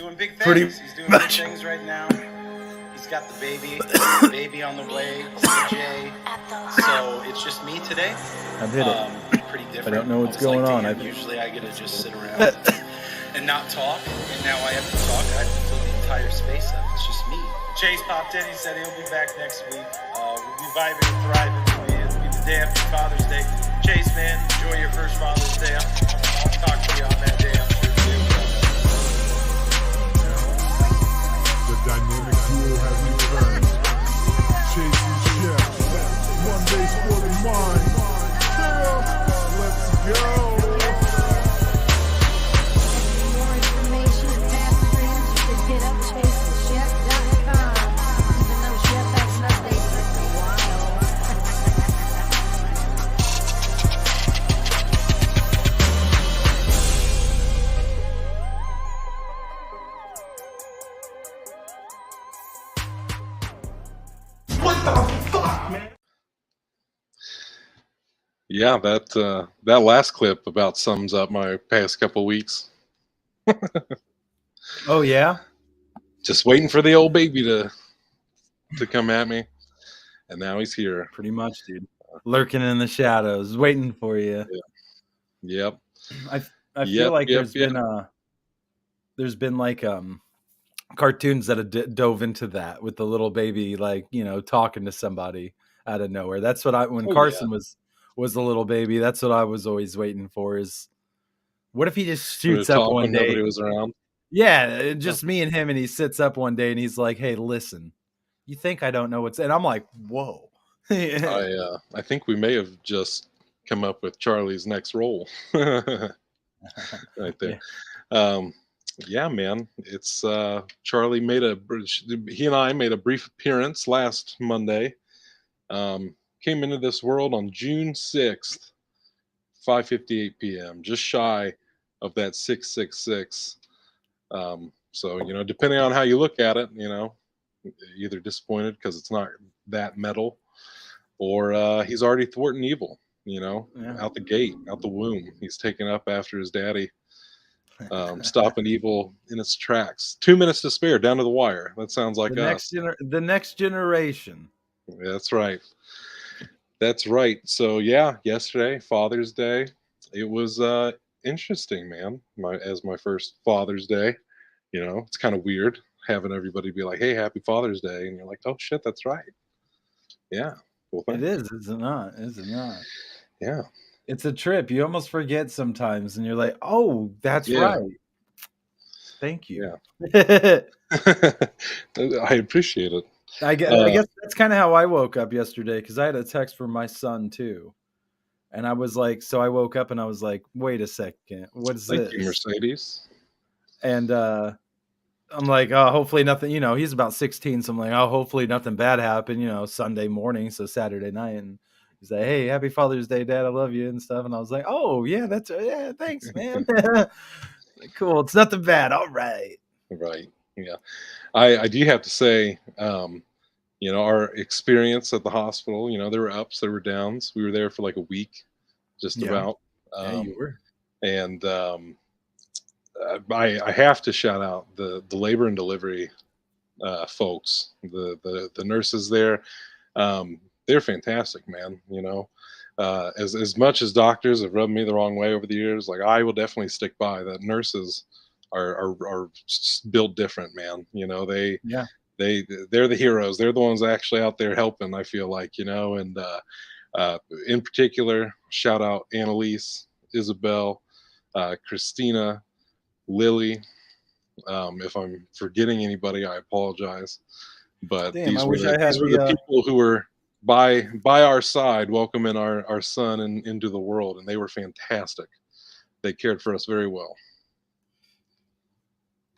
doing big things. Pretty He's doing much. big things right now. He's got the baby on the way, CJ. So it's just me today. I've hit it. Pretty different. I don't know what's was going like, on. damn, usually I get to just sit around and not talk, and now I have to talk. I have to fill the entire space up. It's just me. Chase popped in. He said he'll be back next week. We'll be vibing and thriving for you. It'll be the day after Father's Day. Chase, man, enjoy your first Father's Day. I'll talk to you on that day. I'm sure too. The dynamic duo has returned. Chase Shep, one day sporting mind. Let's go. For more information and past streams, you can hit up ChaseShep.com. Even though Shep hasn't updated us in a while. Yeah, that last clip about sums up my past couple weeks. Oh yeah. Just waiting for the old baby to come at me, and now he's here. Pretty much, dude. Lurking in the shadows, waiting for you. Yep. I feel like there's been like cartoons that have dove into that with the little baby, like, you know, talking to somebody out of nowhere. That's what when Carson was the little baby, that's what I was always waiting for. Is what if he just shoots up one day? Nobody was around. Yeah, just me and him, and he sits up one day and he's like, "Hey, listen, you think I don't know what's?" And I'm like, "Whoa." I think we may have just come up with Charlie's next role right there. Yeah, man, it's Charlie he and I made a brief appearance last Monday. Came into this world on June 6th, 5:58 p.m., just shy of that 666. So, you know, depending on how you look at it, you know, either disappointed because it's not that metal, or he's already thwarting evil, you know, out the gate, out the womb. He's taken up after his daddy, stopping evil in its tracks. 2 minutes to spare, down to the wire. That sounds like us. The next generation. That's right. That's right. So yeah, yesterday, Father's Day, it was interesting, man. My first Father's Day. You know, it's kind of weird having everybody be like, "Hey, happy Father's Day," and you're like, "Oh shit, that's right." Yeah. Well, it is it not? Is it not? Yeah. It's a trip. You almost forget sometimes, and you're like, "Oh, that's right." Thank you. Yeah. I appreciate it. I guess that's kind of how I woke up yesterday, because I had a text from my son too, and I was like, so I woke up and I was like, "Wait a second, what is Thank this?" you, Mercedes. And I'm like, "Oh, hopefully nothing." You know, he's about 16, so I'm like, "Oh, hopefully nothing bad happened." You know, Sunday morning, so Saturday night, and he's like, "Hey, happy Father's Day, Dad. I love you," and stuff. And I was like, "Oh yeah, thanks, man." Cool. It's nothing bad. All right. Right. Yeah. I do have to say, you know, our experience at the hospital, you know, there were ups, there were downs. We were there for like a week, just about. Yeah, you were. And I have to shout out the labor and delivery folks, the nurses there. They're fantastic, man. You know, as much as doctors have rubbed me the wrong way over the years, like I will definitely stick by that. Nurses are built different, man. You know, they're the heroes. They're the ones actually out there helping, I feel like, you know. And in particular, shout out Annalise, Isabel, Christina, Lily. If I'm forgetting anybody, I apologize. But these were the people who were by our side welcoming our son into the world, and they were fantastic. They cared for us very well.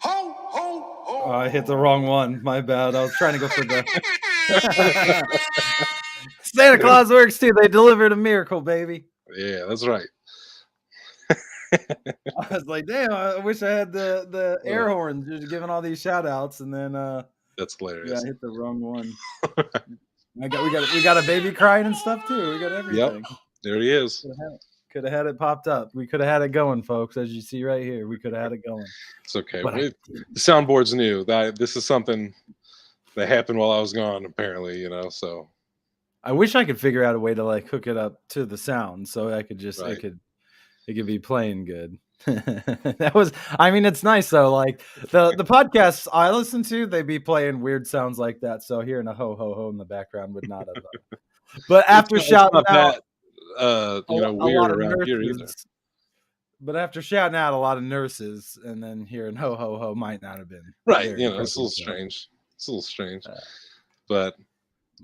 Ho, ho, ho. Oh, I hit the wrong one. My bad. I was trying to go for the Santa Claus works too. They delivered a miracle, baby. Yeah, that's right. I was like, damn, I wish I had the air horn just giving all these shout outs, and then that's hilarious. Yeah, I hit the wrong one. we got a baby crying and stuff too. We got everything. Yep. There he is. Could have had it popped up. We could have had it going, folks, as you see right here. We could have had it going. It's okay. But The soundboard's new. That this is something that happened while I was gone, apparently, so I wish I could figure out a way to like hook it up to the sound so I could just right. it could be playing good. It's nice though. Like the podcasts I listen to, they be playing weird sounds like that. So hearing a ho ho ho in the background would not have. But after shouting out, weird around here either. But after shouting out a lot of nurses and then hearing ho ho ho might not have been right. It's a little strange. It's a little strange, but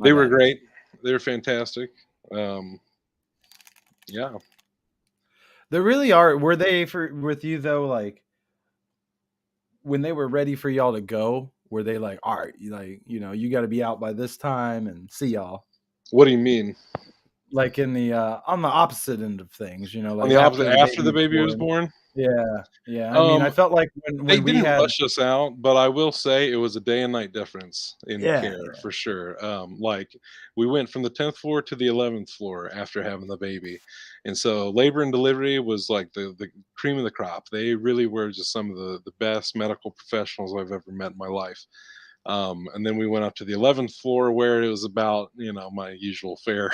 they were great. They were fantastic. Yeah. They really are. Were they with you though? Like when they were ready for y'all to go, were they like, all right, you got to be out by this time and see y'all? What do you mean? Like in the on the opposite end of things, like on the opposite after the baby was born. Yeah. I felt like when they we didn't rush us out, but I will say it was a day and night difference in care for sure. Like we went from the 10th floor to the 11th floor after having the baby, and so labor and delivery was like the cream of the crop. They really were just some of the best medical professionals I've ever met in my life. And then we went up to the 11th floor where it was about, my usual fare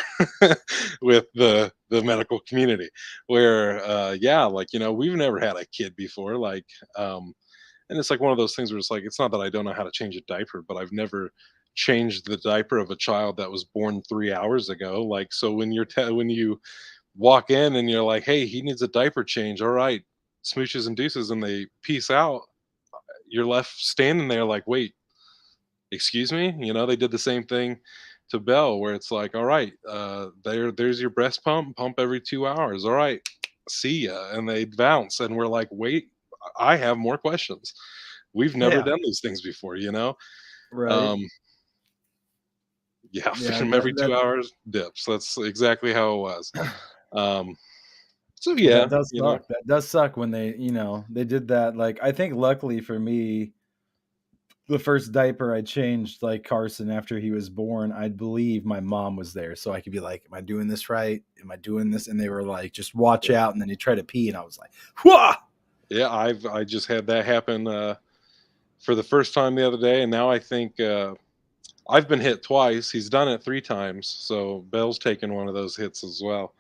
with the medical community where, we've never had a kid before. Like, and it's like one of those things where it's like, it's not that I don't know how to change a diaper, but I've never changed the diaper of a child that was born 3 hours ago. Like, so when when you walk in and you're like, hey, he needs a diaper change. All right, smooches and deuces. And they peace out. You're left standing there like, wait, excuse me. They did the same thing to Belle where it's like, all right, there's your breast pump every 2 hours. All right, see ya. And they bounce and we're like, wait, I have more questions. We've never done these things before, right. Feed them every 2 hours, dips. That's exactly how it was. So yeah, that does suck. That does suck when they they did that. Like I think luckily for me, the first diaper I changed, like Carson, after he was born, I believe my mom was there. So I could be like, am I doing this right? Am I doing this? And they were like, just watch out. And then he tried to pee. And I was like, whoa. Yeah, I just had that happen for the first time the other day. And now I think I've been hit twice. He's done it 3 times. So Belle's taken one of those hits as well.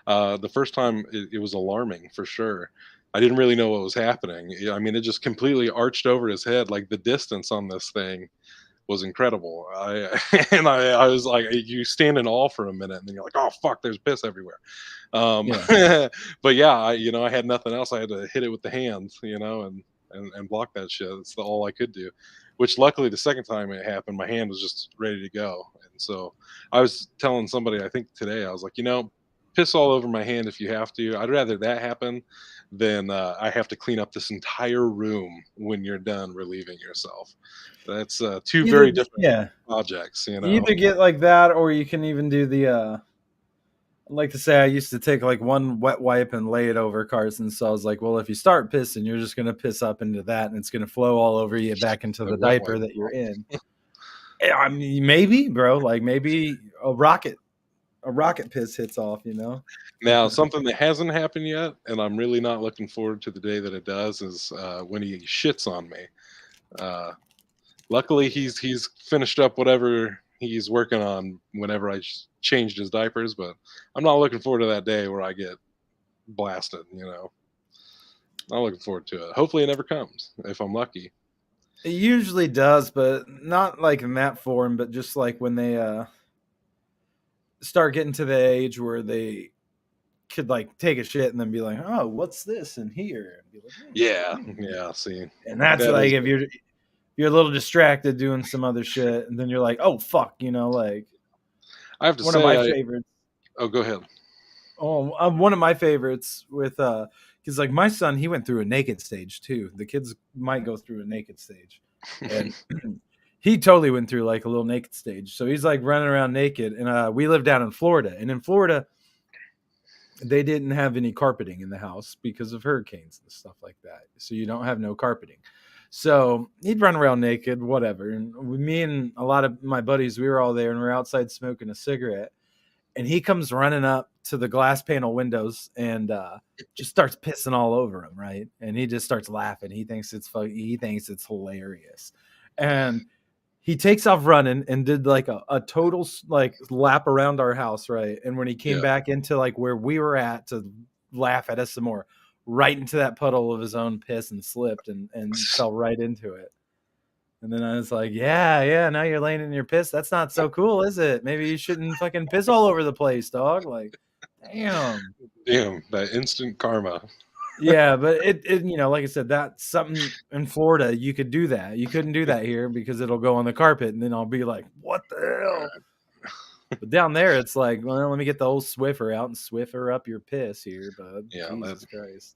The first time it was alarming for sure. I didn't really know what was happening. It just completely arched over his head. Like the distance on this thing was incredible. I was like, you stand in awe for a minute, and then you're like, oh fuck, there's piss everywhere. But yeah, I had nothing else. I had to hit it with the hands, and block that shit. That's all I could do. Which luckily, the second time it happened, my hand was just ready to go. And so I was telling somebody, I think today, I was like, piss all over my hand if you have to. I'd rather that happen than I have to clean up this entire room when you're done relieving yourself. That's two very different projects. You either get like that, or you can even do the. I like to say I used to take like one wet wipe and lay it over Carson. So I was like, well, if you start pissing, you're just gonna piss up into that, and it's gonna flow all over you back into the diaper that you're in. Maybe, bro. Like maybe a rocket piss hits off, Now, something that hasn't happened yet, and I'm really not looking forward to the day that it does, is when he shits on me. Luckily, he's finished up whatever he's working on whenever I changed his diapers, but I'm not looking forward to that day where I get blasted, Not looking forward to it. Hopefully it never comes, if I'm lucky. It usually does, but not like in that form, but just like when they start getting to the age where they could like take a shit and then be like, oh, what's this in here? And be like, see. And that's that like if you're a little distracted doing some other shit, and then you're like, oh fuck, like I have to one say of my favorites. Oh, go ahead. Oh, one of my favorites with because like my son, he went through a naked stage too. The kids might go through a naked stage, and he totally went through like a little naked stage. So he's like running around naked, and we live down in Florida, and in Florida, they didn't have any carpeting in the house because of hurricanes and stuff like that. So you don't have no carpeting. So he'd run around naked, whatever. And me and a lot of my buddies, we were all there, and we were outside smoking a cigarette. and he comes running up to the glass panel windows and just starts pissing all over him, right? And he just starts laughing. He thinks it's hilarious, and he takes off running and did like a total like lap around our house, right? And when he came back into like where we were at to laugh at us some more, right into that puddle of his own piss and slipped and fell right into it. And then I was like, yeah, now you're laying in your piss. That's not so cool, is it? Maybe you shouldn't fucking piss all over the place, dog. Like, damn. Damn, that instant karma. Yeah, but it like I said, that's something in Florida you could do that. You couldn't do that here because it'll go on the carpet and then I'll be like, what the hell? But down there it's like, well, let me get the old Swiffer out and Swiffer up your piss here, bud. Yeah, Jesus Christ.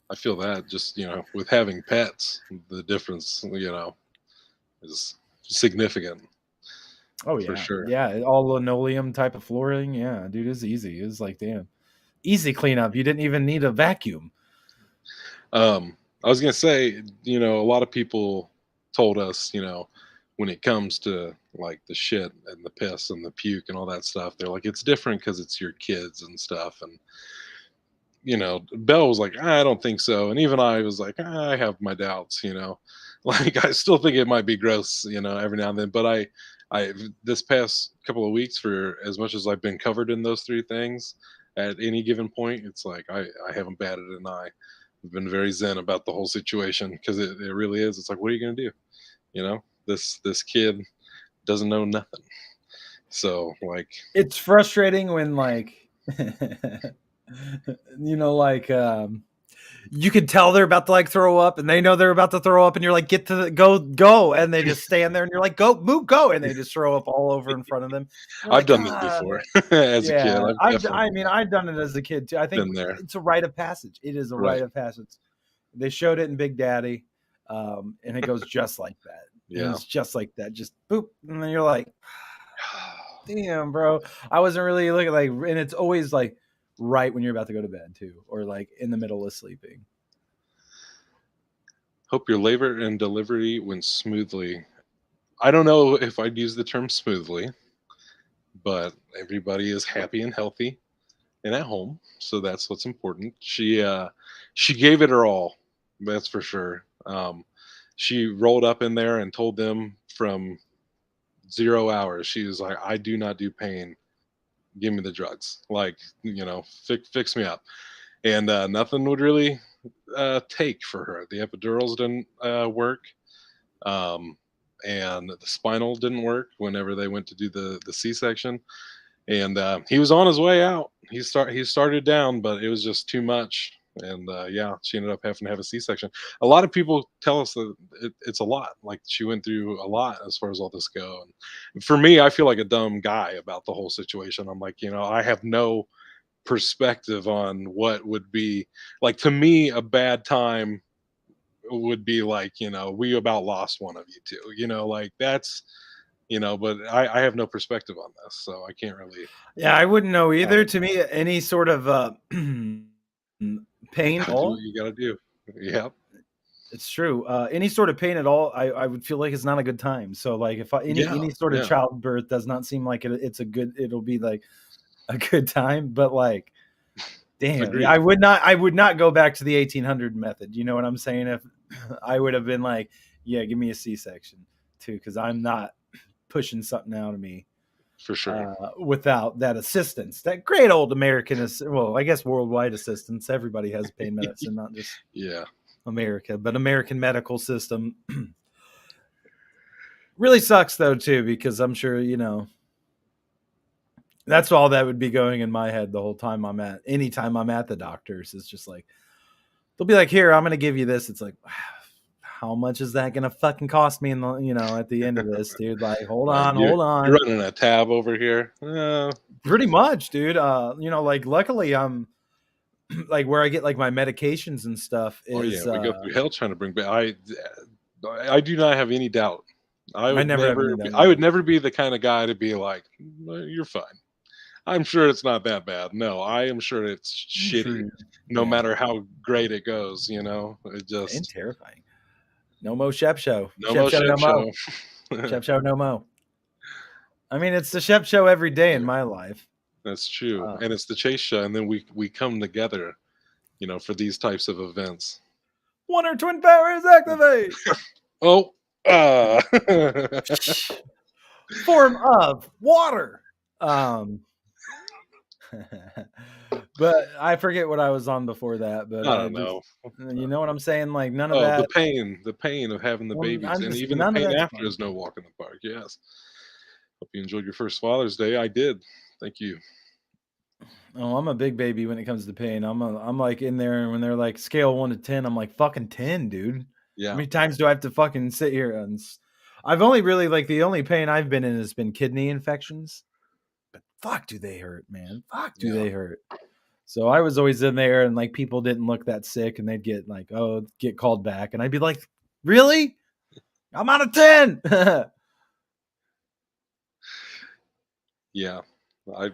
I feel that just, with having pets, the difference, is significant. Oh yeah, for sure. Yeah, all linoleum type of flooring. Yeah, dude, it's easy. It's like, damn, easy cleanup. You didn't even need a vacuum. I was gonna say, a lot of people told us, when it comes to like the shit and the piss and the puke and all that stuff, they're like, it's different because it's your kids and stuff. And Belle was like, I don't think so. And even I was like, I have my doubts, like I still think it might be gross, every now and then. But I this past couple of weeks, for as much as I've been covered in those three things at any given point, it's like I haven't batted an eye. I've been very zen about the whole situation because it really is. It's like, what are you going to do? This kid doesn't know nothing. So like, it's frustrating when like, you can tell they're about to like throw up and they know they're about to throw up and you're like, get to the go. And they just stand there and you're like, go, move, go. And they just throw up all over in front of them. I've done this before as a kid. I've done it as a kid too. I think it's a rite of passage. It is a rite of passage. They showed it in Big Daddy. And it goes just like that. Yeah. It's just like that. Just boop. And then you're like, damn, bro. I wasn't really looking like, and it's always like right when you're about to go to bed too, or like in the middle of sleeping. Hope your labor and delivery went smoothly. I don't know if I'd use the term smoothly, but everybody is happy and healthy and at home, so that's what's important. She gave it her all, that's for sure. She rolled up in there and told them from 0 hours, she was like, I do not do pain, give me the drugs, like, fix me up. And nothing would really take for her. The epidurals didn't work, and the spinal didn't work whenever they went to do the C-section. And he was on his way out. He started down, but it was just too much. And she ended up having to have a C-section. A lot of people tell us that it's a lot. Like, she went through a lot as far as all this go. And for me, I feel like a dumb guy about the whole situation. I'm like, I have no perspective on what would be like. To me, a bad time would be like, we about lost one of you two. Like that's. But I have no perspective on this, so I can't really. Yeah, I wouldn't know either. To me, any sort of pain at all, you gotta do. Yep, it's true. Any sort of pain at all, I would feel like it's not a good time. So like, if any sort of childbirth does not seem like it'll be like a good time. But like, damn, Agreed. I would not go back to the 1800 method. You know what I'm saying? If I would have been like, yeah, give me a C-section too, because I'm not pushing something out of me for sure without that assistance, that great old American I guess worldwide assistance. Everybody has pain medicine, not just America, but American medical system. Really sucks though too, because I'm sure that's all that would be going in my head the whole time anytime I'm at the doctor's. It's just like, they'll be like, here, I'm going to give you this. It's like, wow, how much is that going to fucking cost me at the end of this, dude? Like, hold on. You're running a tab over here. Pretty much, dude. Like, luckily I'm like where I get like my medications and stuff is. We go through hell trying to bring back. I do not have any doubt. I would never be the kind of guy to be like, you're fine. I'm sure it's not that bad. No, I am sure it's shitty. No matter how great it goes, it just and terrifying. No mo Shep show. No mo Shep show. Shep show no mo. I mean, it's the Shep show every day in my life. That's true, Uh, and it's the Chase Show, and then we come together, for these types of events. Wonder Twin Powers activate. Oh, Form of water. Um, but I forget what I was on before that. But I I don't just, know. you know what I'm saying? Like none of Oh, that. the pain of having the Well, babies, I'm and just even the none of pain that's after fun. is no walk in the park. Yes. Hope you enjoyed your first Father's Day. I did. Thank you. Oh, I'm a big baby when it comes to pain. I'm like in there, and when they're like scale 1 to 10, I'm like fucking 10, dude. How Yeah. many times do I have to fucking sit here and? I've only really like the only pain I've been in has been kidney infections, but fuck, do they hurt, man? Fuck, do Yeah. they hurt? So I was always in there, and like people didn't look that sick, and they'd get like, oh, get called back, and I'd be like, really? I'm out of 10. Yeah. I'd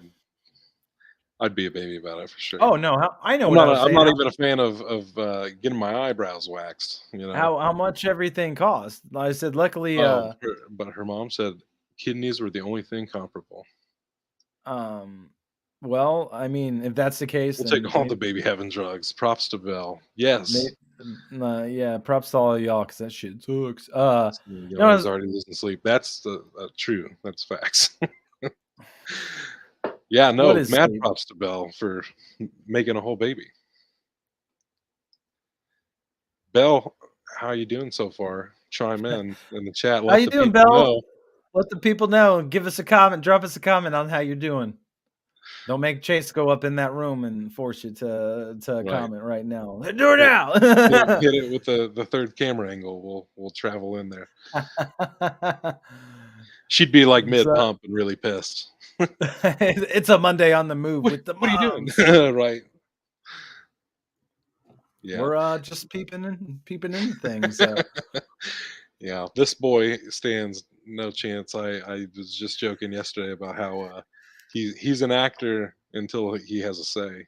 I'd be a baby about it for sure. Oh no, I know I'm what I not. was I'm saying. not even a fan of getting my eyebrows waxed. How much everything cost? I said, luckily, Oh, but her mom said kidneys were the only thing comparable. um, well, I mean, if that's the case, We'll then take all the baby having drugs. Props to Belle. Yes. yeah, props to all of y'all because that shit sucks. No, He's already losing sleep. That's the true. That's facts. Yeah, what no, is mad sleep? props to Belle for making a whole baby. Belle, how you doing so far? Chime in the chat. How Let you the doing, people Bell? know. Let the people know. Give us a comment. Drop us a comment on how you're doing. Don't make Chase go up in that room and force you to Right. comment right now. Do it Hit, now. hit it with the third camera angle. We'll travel in there. She'd be like mid So, pump and really pissed. it's a Monday on the move with the What are you doing? moms. Right. Yeah. We're just peeping into things. Yeah. This boy stands no chance. I was just joking yesterday about how he's an actor until he has a say.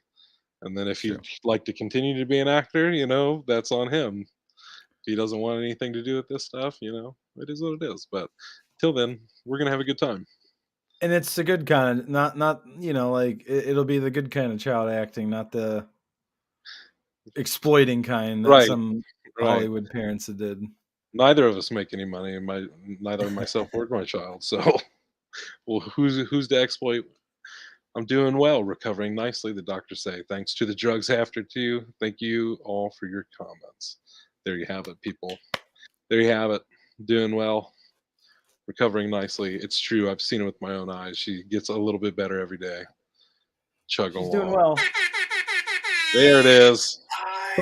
And then if True. he'd like to continue to be an actor, that's on him. If he doesn't want anything to do with this stuff, it is what it is. But till then, we're gonna have a good time. And it's a good kind of not like it'll be the good kind of child acting, not the exploiting kind that Right, some right. Hollywood parents did. Neither of us make any money, and neither myself or my child. So, well, who's to exploit? I'm doing well, recovering nicely. The doctors say, thanks to the drugs after too. Thank you all for your comments. There you have it, people. There you have it. Doing well, recovering nicely. It's true. I've seen it with my own eyes. She gets a little bit better every day. Chugging She's doing along. well. There it is.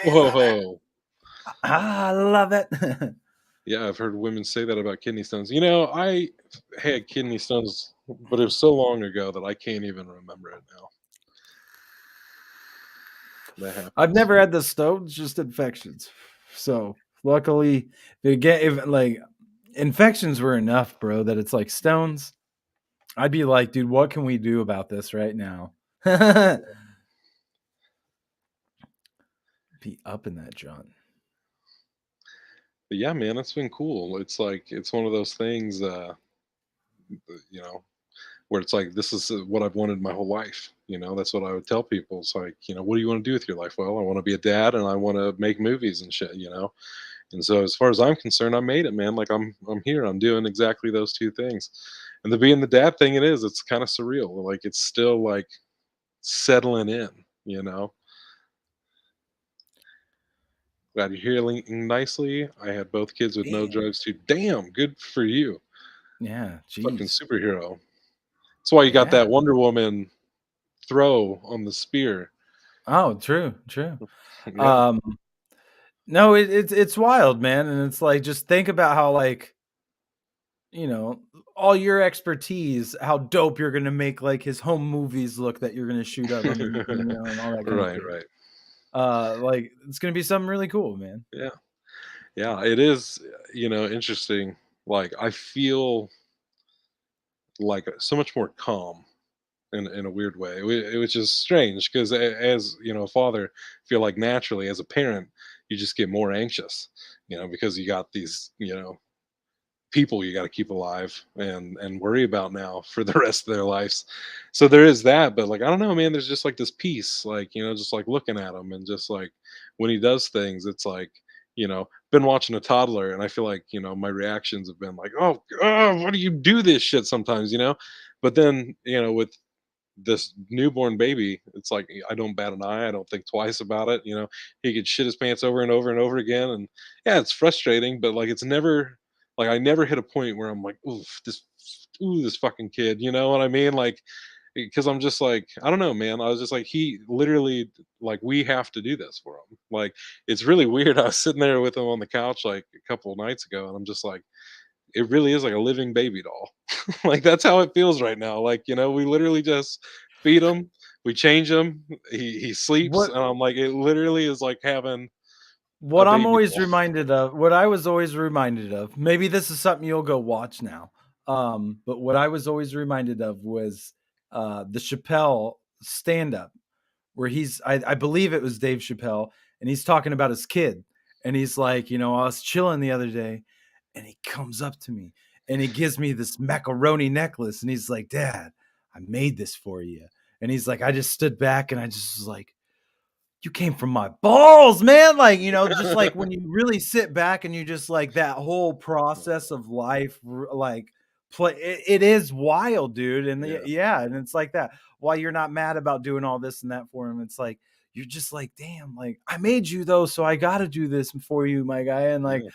Ho ho ho. I love it. Yeah, I've heard women say that about kidney stones. I had kidney stones, but it was so long ago that I can't even remember it now. That happens. I've never had the stones, just infections. So luckily, if like infections were enough, bro, that it's like stones, I'd be like, dude, what can we do about this right now? Be up in that, John. But yeah, man, it's been cool. It's like it's one of those things, you know, where it's like this is what I've wanted my whole life. That's what I would tell people. It's like, what do you want to do with your life? Well, I want to be a dad and I want to make movies and shit. And so as far as I'm concerned, I made it, man. Like I'm here. I'm doing exactly those two things. And the being the dad thing, it's kind of surreal. Like it's still like settling in. Glad you're healing nicely. I had both kids with no Damn. drugs too. Damn, good for you. Yeah, Fucking jeez. superhero. That's why you got Yeah. that Wonder Woman throw on the spear. Oh, true. Yeah. Um, no, it's wild, man, and it's like just think about how like all your expertise, how dope you're gonna make like his home movies look that you're gonna shoot up. I mean, and all that kind of Right, shit. right. Like it's gonna be something really cool, man. Yeah. Yeah, it is, interesting. Like I feel like so much more calm in a weird way, which is strange because as a father, I feel like naturally as a parent, you just get more anxious, because you got these, people you got to keep alive and worry about now for the rest of their lives. So there is that, but like I don't know, man. There's just like this peace, like just like looking at him and just like when he does things, it's like been watching a toddler, and I feel like my reactions have been like, oh, why do you do this shit sometimes, but then with this newborn baby, it's like I don't bat an eye. I don't think twice about it. He could shit his pants over and over and over again, and yeah, it's frustrating. But like, it's never like I never hit a point where I'm like, ooh, this fucking kid. You know what I mean? Like, because I'm just like, I don't know, man. I was just like, he literally like we have to do this for him. Like, it's really weird. I was sitting there with him on the couch like a couple of nights ago, and I'm just like, it really is like a living baby doll. Like that's how it feels right now. Like, we literally just feed him, we change him, he sleeps, What and I'm like, it literally is like having a what I'm baby always doll. reminded of, what I was always reminded of, maybe this is something you'll go watch now. But what I was always reminded of was the Chappelle stand up where I believe it was Dave Chappelle, and he's talking about his kid. And he's like, I was chilling the other day and he comes up to me and he gives me this macaroni necklace. And he's like, Dad, I made this for you. And he's like, I just stood back and I just was like, you came from my balls, man. Like, just like when you really sit back and you just like that whole process of life, like it is wild, dude. And Yeah, yeah, and it's like that. Why you're not mad about doing all this and that for him. It's like, you're just like, damn, like I made you though. So I got to do this for you, my guy. And like, yeah.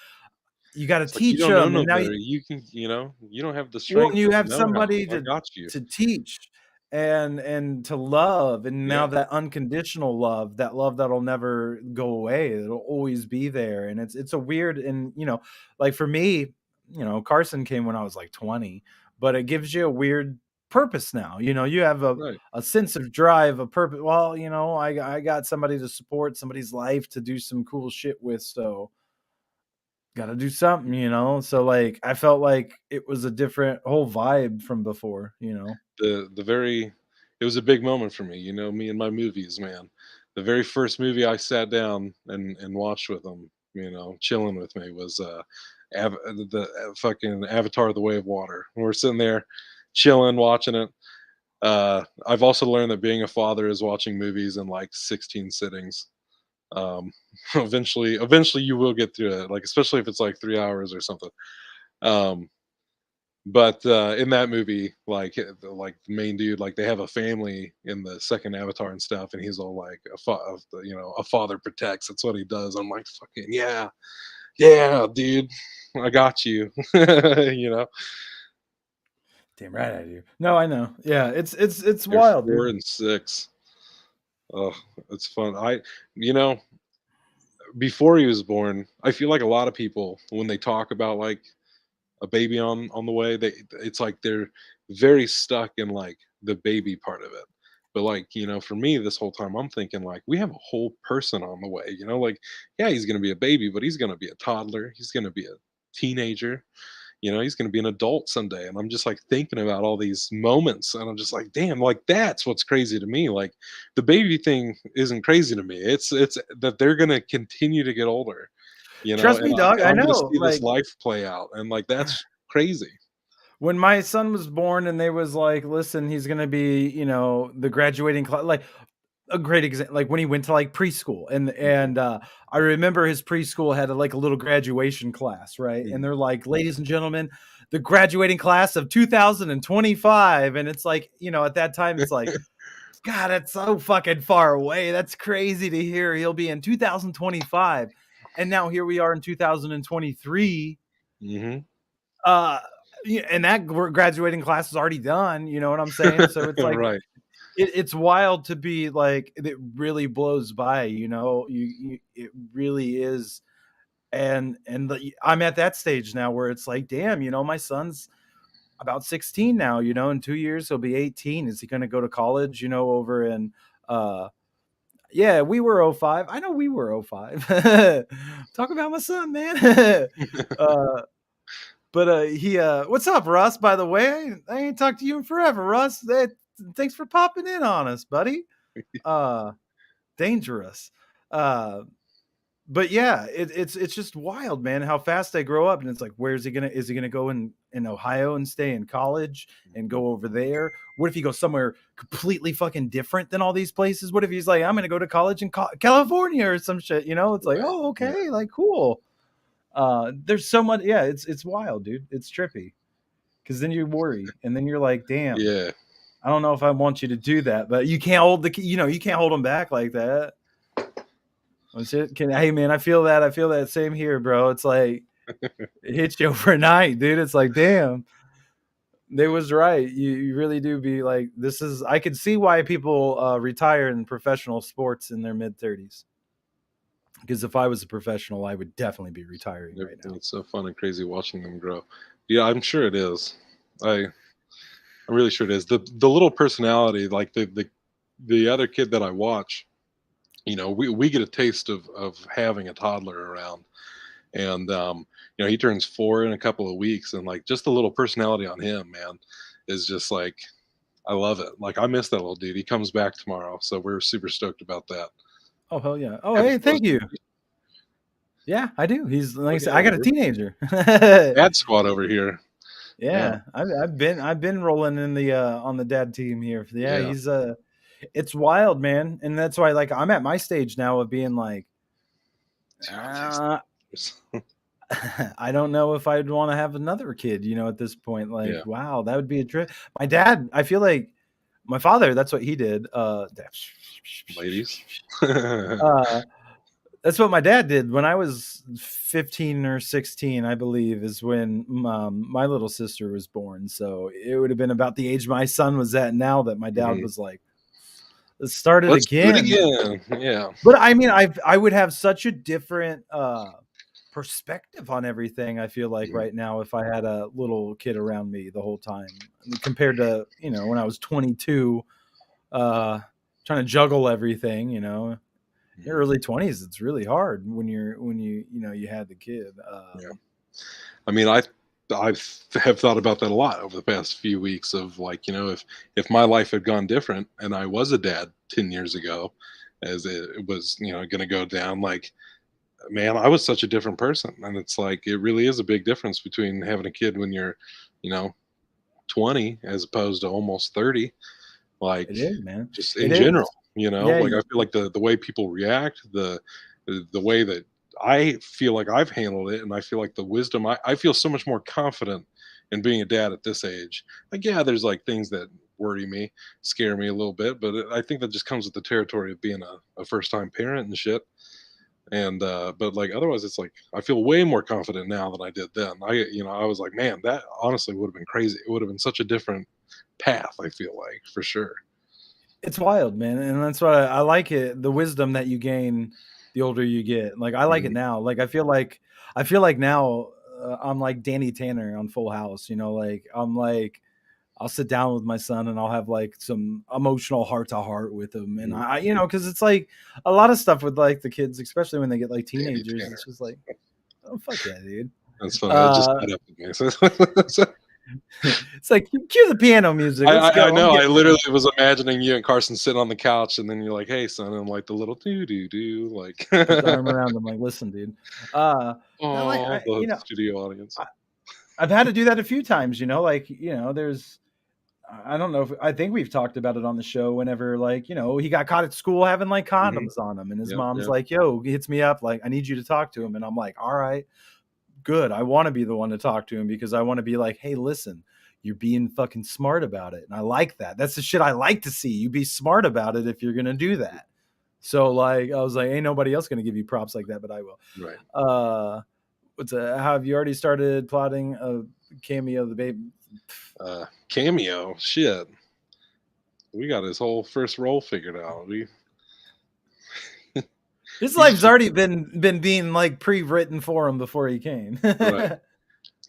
you got to It's like you teach don't know them. And no now better. You can, you don't have the well, strength you or the have know-how. somebody I got you. to teach and to love, and now Yeah, that unconditional love, that love that'll never go away, it'll always be there. And it's a weird, and like for me, Carson came when I was like 20, but it gives you a weird purpose now. You have right. a sense of drive, a purpose. Well, I got somebody to support somebody's life, to do some cool shit with, so gotta do something. So like I felt like it was a different whole vibe from before. The very it was a big moment for me, me and my movies, man. The very first movie I sat down and watched with them, chilling with me was the fucking Avatar: The Way of Water. We're sitting there chilling watching it. I've also learned that being a father is watching movies in like 16 sittings. Um, eventually you will get through it, like especially if it's like 3 hours or something. Um, but in that movie, like like the main dude, like they have a family in the second Avatar and stuff, and he's all like, a father protects. That's what he does. I'm like, fucking yeah, yeah, dude, I got you. you know, Damn right I do. No, I know. Yeah, it's they're wild, 4 dude. and 6. Oh, it's fun. You know, before he was born, I feel like a lot of people when they talk about like a baby on the way, it's like they're very stuck in like the baby part of it. But like, for me this whole time I'm thinking like we have a whole person on the way, like yeah, he's going to be a baby, but he's going to be a toddler, he's going to be a teenager, he's going to be an adult someday. And I'm just like thinking about all these moments, and I'm just like, damn, like that's what's crazy to me. Like the baby thing isn't crazy to me. It's that they're going to continue to get older, Trust and me, dog. I I'm gonna know. see this Like life play out, and like that's crazy. when my son was born, and they was like, "Listen, he's gonna be, the graduating class." Like a great example, like when he went to like preschool, and Mhm, I remember his preschool had like a little graduation class, right? And mhm. they're like, "Ladies and gentlemen, the graduating class of 2025," and it's like, at that time, it's like, God, that's so fucking far away. That's crazy to hear. He'll be in 2025. And now here we are in 2023. Mhm. Uh, and that graduating class is already done. You know what I'm saying? So it's like, Right. it's wild to be like, it really blows by, it really is. I'm at that stage now where it's like, damn, my son's about 16 now, in 2 years, he'll be 18. Is he going to go to college, over in, yeah, we were '05. I know we were '05. Talk about my son, man. uh, but what's up, Russ? By the way, I ain't talked to you in forever, Russ. Thanks for popping in on us, buddy. Uh, Dangerous. Uh, but yeah, it's just wild, man, how fast they grow up. And it's like, is he gonna go in Ohio and stay in college and go over there? What if he goes somewhere completely fucking different than all these places? What if he's like, I'm gonna go to college in California or some shit, you know? It's like, oh, okay, like cool. There's so much. Yeah, it's wild, dude. It's trippy, because then you worry, and then you're like, damn, Yeah. I don't know if I want you to do that, but you can't hold you can't hold them back like that. Hey man, I feel that same here, bro. It's like it hits you overnight, dude. It's like, damn, they was right. You really do be like, this is. I can see why people retire in professional sports in their mid-30s. Because if I was a professional, I would definitely be retiring right now. It's so fun and crazy watching them grow. Yeah, I'm sure it is. I'm really sure it is. The little personality, like the other kid that I watch, you know, we get a taste of having a toddler around, and you know, he turns 4 in a couple of weeks, and like just the little personality on him, man, is just like, I love it. Like, I miss that little dude. He comes back tomorrow, so we're super stoked about that. Oh hell yeah! Oh hey, thank you. Yeah, I do. He's like I said, I got a teenager. Dad squad over here. Yeah, I've been rolling in the on the dad team here. Yeah, he's it's wild, man, and that's why like I'm at my stage now of being like, I don't know if I'd want to have another kid. You know, at this point, like, wow, that would be a trip. My dad, I feel like my father. That's what he did. Ladies. That's what my dad did when I was 15 or 16, I believe, is when my little sister was born. So it would have been about the age my son was at now that my dad was like, let's start it again. Yeah. But I mean, I would have such a different perspective on everything, I feel like right now, if I had a little kid around me the whole time compared to, you know, when I was 22, trying to juggle everything, you know. Your early 20s, it's really hard when you had the kid. I mean, I have thought about that a lot over the past few weeks of like, you know, if my life had gone different and I was a dad 10 years ago, as it was, you know, going to go down, like, man, I was such a different person. And it's like, it really is a big difference between having a kid when you're, you know, 20 as opposed to almost 30. Like, it is, man. Just in general. You know, like I feel like the way people react, the way that I feel like I've handled it, and I feel like the wisdom, I feel so much more confident in being a dad at this age. Like, yeah, there's like things that worry me, scare me a little bit, but I think that just comes with the territory of being a first time parent and shit. And but like otherwise, it's like I feel way more confident now than I did then. I was like, man, that honestly would have been crazy. It would have been such a different path, I feel like, for sure. It's wild, man, and that's why I like it. The wisdom that you gain the older you get. Like, I like it now. Like, I feel like now I'm like Danny Tanner on Full House. You know, like I'm like, I'll sit down with my son and I'll have like some emotional heart to heart with him, and I, you know, because it's like a lot of stuff with like the kids, especially when they get like teenagers. It's just like, oh fuck yeah, dude. That's funny. That just got up. It's like, cue the piano music. I know. I literally was imagining you and Carson sitting on the couch, and then you're like, "Hey, son," and I'm like the little do like put the arm around him, like, listen, dude. The studio audience. I've had to do that a few times. You know, like, you know, there's, I don't know if I think we've talked about it on the show. Whenever, like, you know, he got caught at school having like condoms on him, and his mom's like, "Yo," hits me up like, "I need you to talk to him," and I'm like, "All right. Good. I want to be the one to talk to him because I want to be like, hey, listen, you're being fucking smart about it." And I like that. That's the shit I like to see. You be smart about it if you're going to do that. So like, I was like, ain't nobody else going to give you props like that, but I will. Right. Have you already started plotting a cameo of the baby? Cameo? Shit. We got his whole first role figured out. His life's already been being like pre-written for him before he came. Right.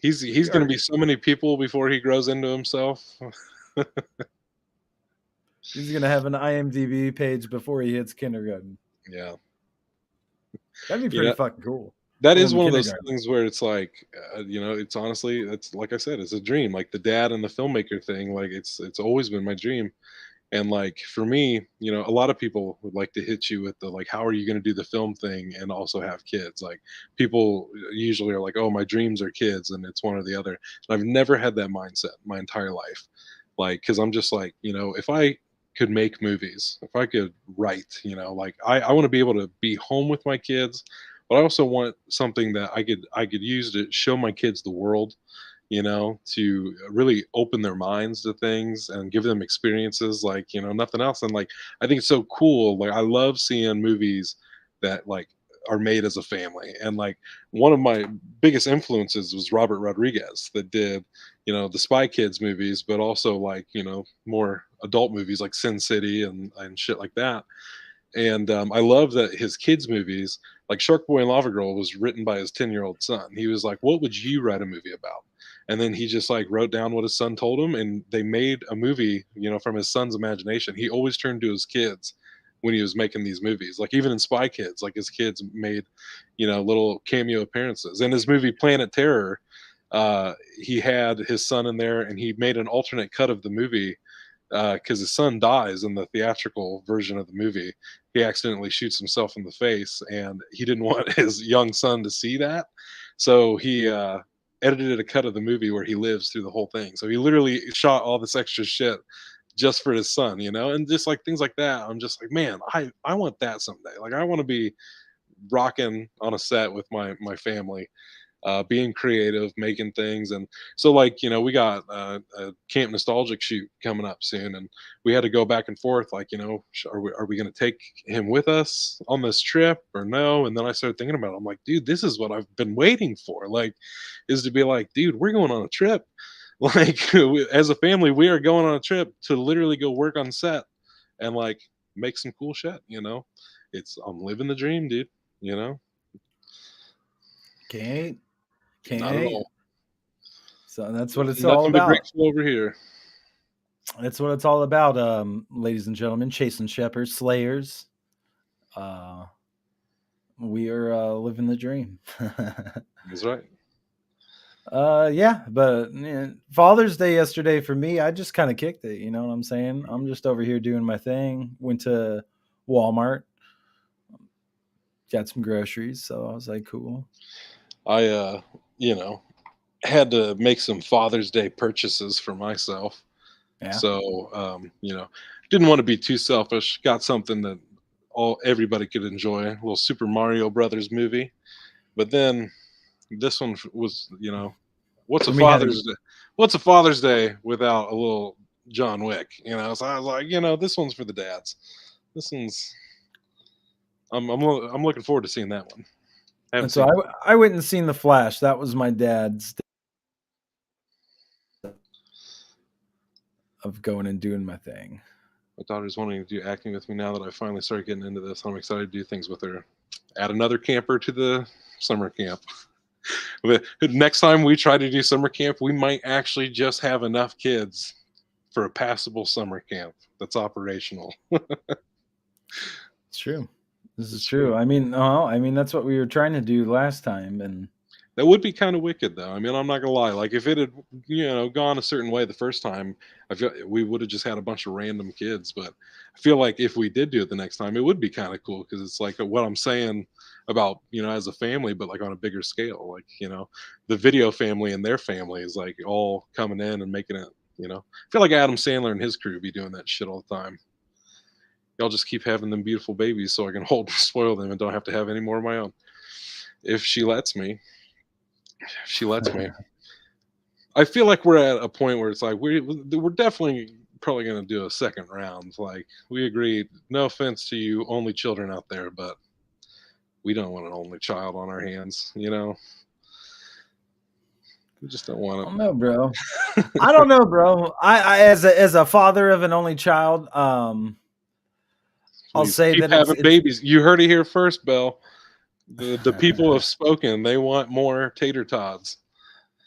He's going to be so many people before he grows into himself. He's going to have an IMDb page before he hits kindergarten. Yeah. That'd be pretty fucking cool. That is one of those things where it's like, you know, it's honestly, it's like I said, it's a dream. Like the dad and the filmmaker thing, like it's always been my dream. And like for me, a lot of people would like to hit you with the like, how are you going to do the film thing and also have kids? Like people usually are like, oh, my dreams are kids, and it's one or the other. And I've never had that mindset my entire life. Like, because I'm just like, if I could make movies, if I could write, like I want to be able to be home with my kids, but I also want something that I could use to show my kids the world, to really open their minds to things and give them experiences like, nothing else. And like, I think it's so cool. Like, I love seeing movies that like are made as a family. And like, one of my biggest influences was Robert Rodriguez that did, the Spy Kids movies, but also like, more adult movies like Sin City and shit like that. And I love that his kids' movies, like Shark Boy and Lava Girl, was written by his 10-year-old son. He was like, "What would you write a movie about?" And then he just like wrote down what his son told him, and they made a movie, from his son's imagination. He always turned to his kids when he was making these movies. Like even in Spy Kids, like his kids made, little cameo appearances. In his movie Planet Terror, he had his son in there, and he made an alternate cut of the movie because his son dies in the theatrical version of the movie. He accidentally shoots himself in the face, and he didn't want his young son to see that. So he edited a cut of the movie where he lives through the whole thing. So he literally shot all this extra shit just for his son, and just like things like that. I'm just like, man, I want that someday. Like I want to be rocking on a set with my family, being creative, making things. And so like, we got a Camp Nostalgic shoot coming up soon, and we had to go back and forth like, are we going to take him with us on this trip or no? And then I started thinking about it. I'm like, dude, this is what I've been waiting for, like, is to be like, dude, we're going on a trip. Like as a family, we are going on a trip to literally go work on set and like make some cool shit. I'm living the dream, dude. Can't Not at hate. all. So that's what it's all Nothing but about. grateful over here. That's what it's all about, ladies and gentlemen. Chasing Shepherds, Slayers. We are living the dream. That's right. Yeah, but Father's Day yesterday for me, I just kind of kicked it. You know what I'm saying? I'm just over here doing my thing. Went to Walmart, got some groceries, so I was like, cool. I had to make some Father's Day purchases for myself. Yeah. So didn't want to be too selfish. Got something that everybody could enjoy, a little Super Mario Brothers movie. But then this one was, what's a Father's Day? What's a Father's Day without a little John Wick? So I was like, this one's for the dads. This one's I'm looking forward to seeing that one. And so I went and seen The Flash. That was my dad's of going and doing my thing. My daughter's wanting to do acting with me now that I finally started getting into this. I'm excited to do things with her. Add another camper to the summer camp. Next time we try to do summer camp, we might actually just have enough kids for a passable summer camp that's operational. It's true. This is true. I mean, that's what we were trying to do last time, and that would be kind of wicked, though. I mean, I'm not gonna lie. Like, if it had, gone a certain way the first time, I feel we would have just had a bunch of random kids. But I feel like if we did do it the next time, it would be kind of cool because it's like what I'm saying about, as a family, but like on a bigger scale. Like, the video family and their family is like all coming in and making it. I feel like Adam Sandler and his crew be doing that shit all the time. Y'all just keep having them beautiful babies so I can hold and spoil them and don't have to have any more of my own. If she lets me. She lets me. I feel like we're at a point where it's like we're definitely probably going to do a second round. Like we agreed. No offense to you, only children out there, but we don't want an only child on our hands. We just don't want it. I don't know, bro. I don't know, bro. I as a father of an only child, I'll say keep that having babies. You heard it here first, Belle. The people have spoken. They want more tater tots.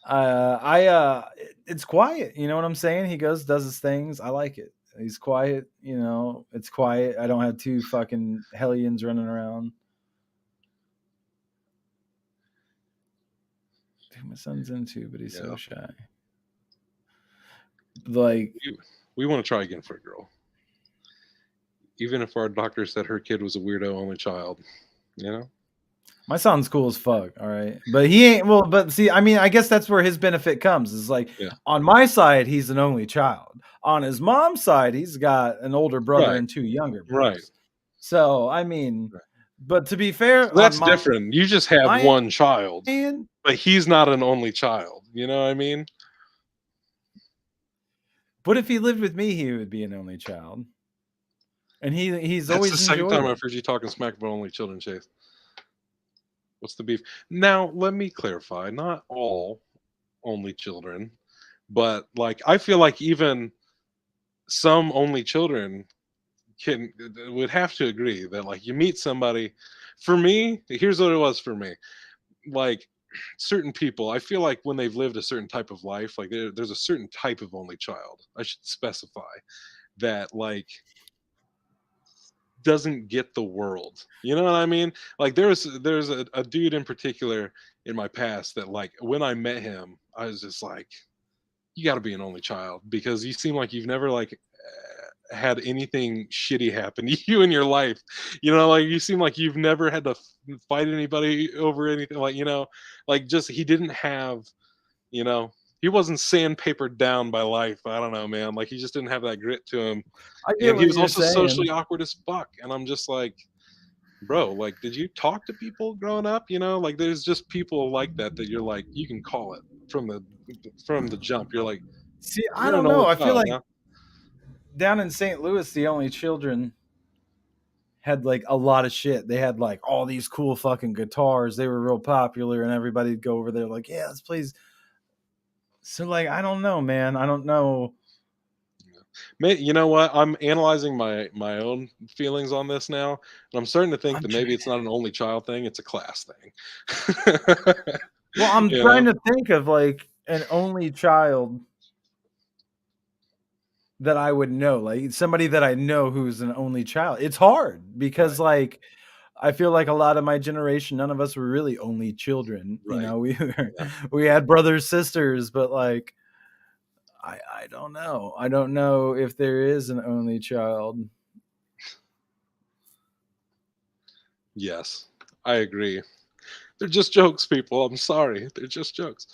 It's quiet. You know what I'm saying? He does his things. I like it. He's quiet. It's quiet. I don't have two fucking hellions running around. Dude, my son's into, but he's so shy. Like, we want to try again for a girl. even if our doctor said her kid was a weirdo only child, you know? My son's cool as fuck, all right? But he ain't well, but see, I mean, I guess that's where his benefit comes. Is like Yeah. on my side, he's an only child. On his mom's side, he's got an older brother Right. and 2 younger brothers. Right. So, I mean, Right. but to be fair, So that's different. You just have one child, end, but he's not an only child. You know what I mean? but if he lived with me, he would be an only child. And he's That's always the second enjoyed time it. I've heard you talking smack about only children, Chase. What's the beef? Now, let me clarify. Not all only children, but like I feel like even some only children would have to agree that like you meet somebody. For me, here's what it was for me. Like certain people, I feel like when they've lived a certain type of life, like there's a certain type of only child. I should specify that like doesn't get the world. You know what I mean? Like there's a dude in particular in my past that like when I met him, I was just like, you got to be an only child because you seem like you've never like had anything shitty happen to you in your life. You know, like you seem like you've never had to fight anybody over anything. Like, you know, like just he didn't have, you know, he wasn't sandpapered down by life. I don't know, man. Like he just didn't have that grit to him. I get And he what was you're also saying. socially awkward as fuck. And I'm just like, bro, like, did you talk to people growing up? You know, like there's just people like that that you're like, you can call it from the jump. You're like, See, I you're don't an know. only I feel child, like huh? down in St. Louis, the only children had like a lot of shit. They had like all these cool fucking guitars. They were real popular, and everybody'd go over there like, yeah, let's play. So like, I don't know, man. I don't know. You know what? I'm analyzing my own feelings on this now, and I'm starting to think I'm that trying, maybe it's not an only child thing; it's a class thing. well, I'm You trying know? to think of like an only child that I would know, like somebody that I know who's an only child. It's hard because Right. like I feel like a lot of my generation, none of us were really only children. You Right. know, we Yeah. we had brothers, sisters, but like I don't know. I don't know if there is an only child. Yes, I agree. They're just jokes, people. I'm sorry. They're just jokes.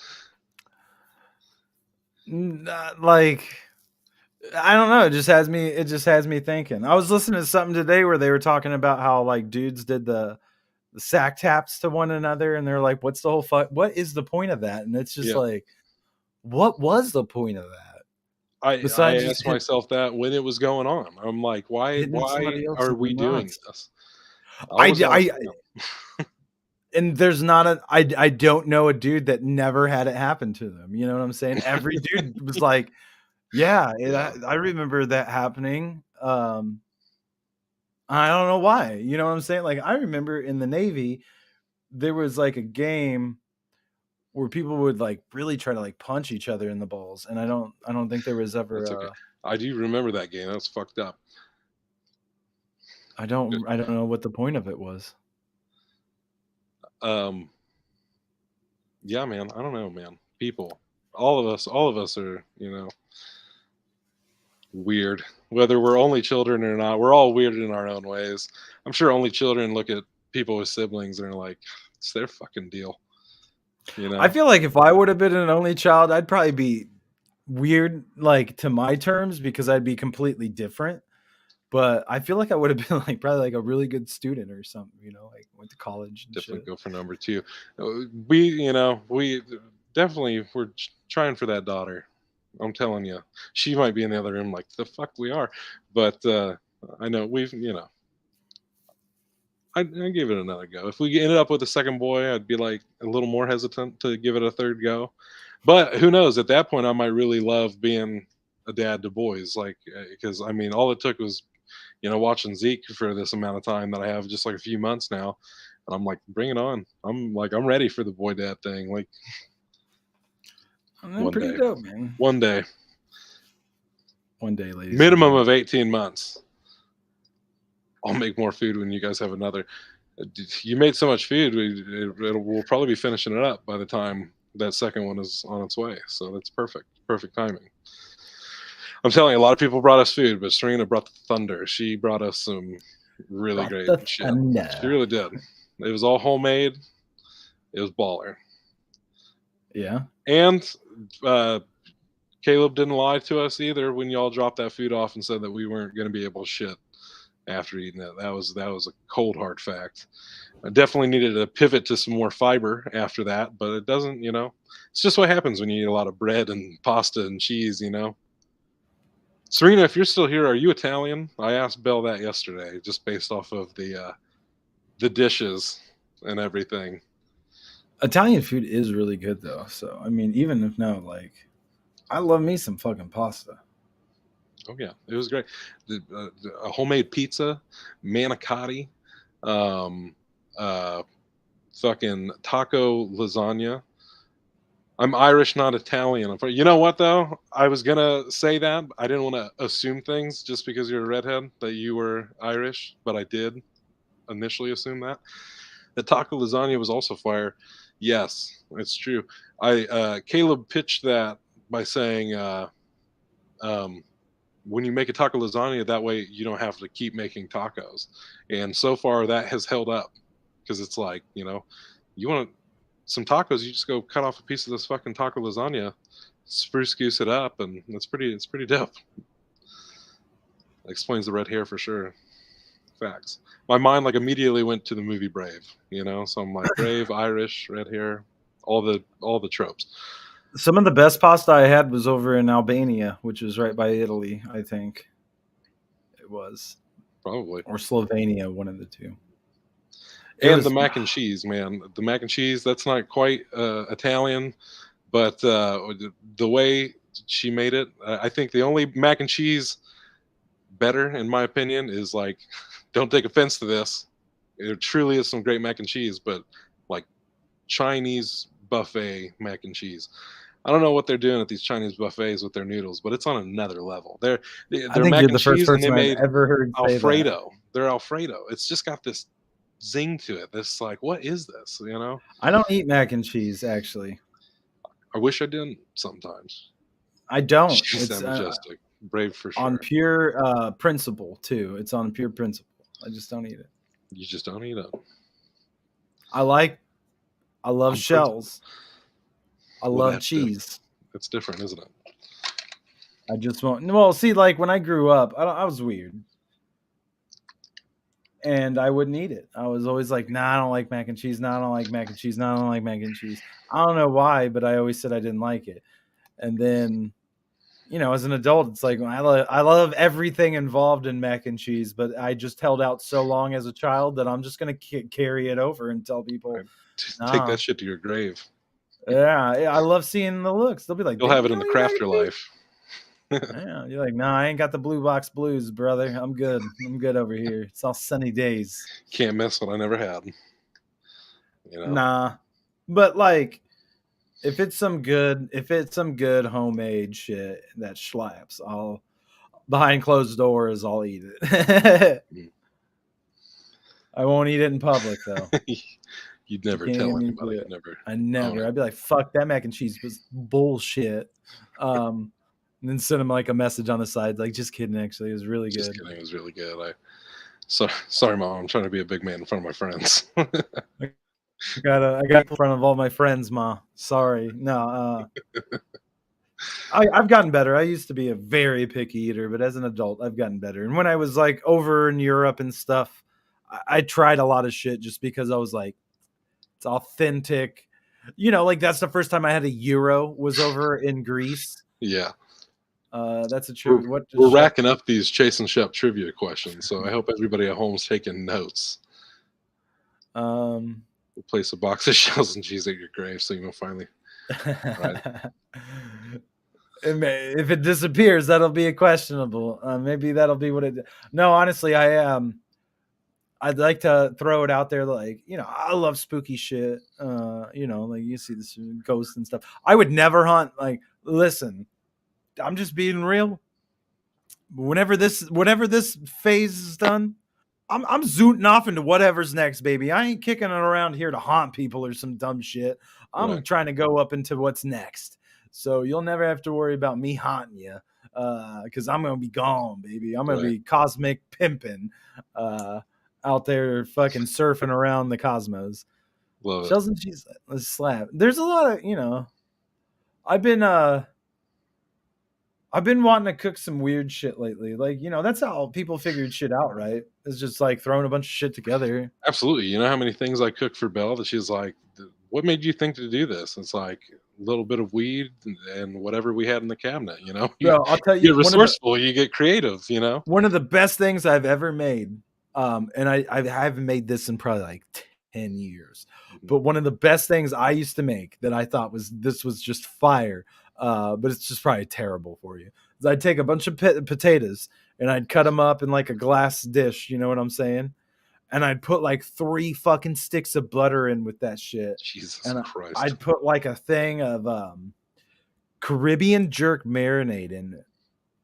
Not like I don't know. It just has me thinking. I was listening to something today where they were talking about how like dudes did the sack taps to one another, and they're like, "What's the whole fuck? What is the point of that?" And it's just Yeah. like, what was the point of that I besides just asked myself that when it was going on. I'm like, hitting why somebody else are in the we doing nuts? this? I was out of I town. and there's not a I don't know a dude that never had it happen to them. You know what I'm saying? Every dude was like, yeah, Yeah. I remember that happening. I don't know why. You know what I'm saying? Like I remember in the Navy, there was like a game where people would like really try to like punch each other in the balls, and I don't think there was That's ever okay. I do remember that game. That was fucked up. I don't know what the point of it was. Um, yeah, man. I don't know, man. People, all of us are, weird. Whether we're only children or not, we're all weird in our own ways. I'm sure only children look at people with siblings and are like, it's their fucking deal. I feel like if I would have been an only child, I'd probably be weird, like to my terms, because I'd be completely different. But I feel like I would have been like probably like a really good student or something, you know, like went to college and Definitely shit. go for number two. We definitely we're trying for that daughter. I'm telling you, she might be in the other room like the fuck we are, but I know I give it another go. If we ended up with a second boy, I'd be like a little more hesitant to give it a third go. But who knows? At that point, I might really love being a dad to boys, like because I mean, all it took was watching Zeke for this amount of time that I have, just like a few months now, and I'm like, bring it on. I'm ready for the boy dad thing. Like And then one pretty day, dope, man. one day, Ladies. minimum of 18 months. I'll make more food when you guys have another. You made so much food, we'll probably be finishing it up by the time that second one is on its way. So that's perfect timing. I'm telling you, a lot of people brought us food, but Serena brought the thunder. She brought us some really great shit. She really did. It was all homemade. It was baller. Yeah. And Caleb didn't lie to us either when y'all dropped that food off and said that we weren't going to be able to shit after eating it. That was a cold hard fact. I definitely needed to pivot to some more fiber after that, but it doesn't, it's just what happens when you eat a lot of bread and pasta and cheese, Serena, if you're still here, are you Italian? I asked Belle that yesterday, just based off of the dishes and everything. Italian food is really good though. So I mean, even if no, like, I love me some fucking pasta. Oh yeah, it was great. A homemade pizza, manicotti, fucking taco lasagna. I'm Irish, not Italian. You know what though? I was gonna say that. I didn't want to assume things just because you're a redhead that you were Irish, but I did initially assume that. The taco lasagna was also fire. Yes, it's true. Caleb pitched that by saying, when you make a taco lasagna, that way you don't have to keep making tacos. And so far that has held up, because it's like, you want some tacos, you just go cut off a piece of this fucking taco lasagna, spruce goose it up, and it's pretty dope. That explains the red hair for sure. Facts. My mind like immediately went to the movie Brave, so I'm like, Brave, Irish, red hair, all the tropes. Some of the best pasta I had was over in Albania, which was right by Italy, I think. It was. Probably. Or Slovenia, one of the two. And the mac and cheese, man. The mac and cheese, that's not quite Italian, but the way she made it, I think the only mac and cheese better, in my opinion, is like, don't take offense to this, it truly is some great mac and cheese, but like Chinese buffet mac and cheese. I don't know what they're doing at these Chinese buffets with their noodles, but it's on another level. They're mac and cheese, and they made ever heard Alfredo. They're Alfredo. It's just got this zing to it. This like, what is this? I don't eat mac and cheese, actually. I wish I didn't sometimes. I don't. It's that majestic. Brave for sure. On pure principle too. It's on pure principle. I just don't eat it. You just don't eat it. I love shells. I love cheese. That's different, isn't it? I just won't. Well, see, like when I grew up, I was weird. And I wouldn't eat it. I was always like, nah, I don't like mac and cheese. Nah, I don't like mac and cheese. Nah, I don't like mac and cheese. I don't know why, but I always said I didn't like it. And then, as an adult, it's like, I love everything involved in mac and cheese, but I just held out so long as a child that I'm just going to carry it over and tell people. Take that shit to your grave. Yeah, I love seeing the looks. They'll be like, you'll have it in the crafter life. Yeah, you're like, nah, I ain't got the blue box blues, brother. I'm good over here. It's all sunny days. Can't miss what I never had. Nah, but like, if it's some good homemade shit that slaps, I'll behind closed doors, I'll eat it. I won't eat it in public though. You'd never tell anybody. I never. I'd be like, fuck, that mac and cheese was bullshit. And then send them like a message on the side, like, just kidding. Actually, it was really good. Just kidding, it was really good. Sorry, Mom. I'm trying to be a big man in front of my friends. I got in front of all my friends, Ma. Sorry, no. I've gotten better. I used to be a very picky eater, but as an adult, I've gotten better. And when I was like over in Europe and stuff, I tried a lot of shit just because I was like, it's authentic. Like that's the first time I had a gyro was over in Greece. Yeah. That's a true. We're racking up these Chase and Shep trivia questions, so I hope everybody at home's taking notes. We'll place a box of shells and cheese at your grave, so you know finally. Right. If it disappears, that'll be a questionable. Maybe that'll be what it. No, honestly, I'd like to throw it out there, like, I love spooky shit. Like you see this ghosts and stuff. I would never hunt. Like, listen, I'm just being real. Whenever this phase is done, I'm zooting off into whatever's next, baby. I ain't kicking it around here to haunt people or some dumb shit. I'm trying to go up into what's next. So you'll never have to worry about me haunting you. because I'm gonna be gone, baby. I'm gonna Right. be cosmic pimping out there fucking surfing around the cosmos. Love it. Shells and cheese, let's slap. There's a lot of, I've been wanting to cook some weird shit lately. Like, that's how people figured shit out, right? It's just like throwing a bunch of shit together. Absolutely. You know how many things I cooked for Belle that she's like, what made you think to do this? It's like a little bit of weed and whatever we had in the cabinet, you know? You Bro, I'll tell you, get resourceful, you get creative, you know? one of the best things I've ever made, and I haven't made this in probably like 10 years, but one of the best things I used to make that I thought was just fire, but it's just probably terrible for you, is I'd take a bunch of potatoes and I'd cut them up in like a glass dish, you know what I'm saying? And I'd put like 3 fucking sticks of butter in with that shit. Jesus And Christ. I'd put like a thing of Caribbean jerk marinade in it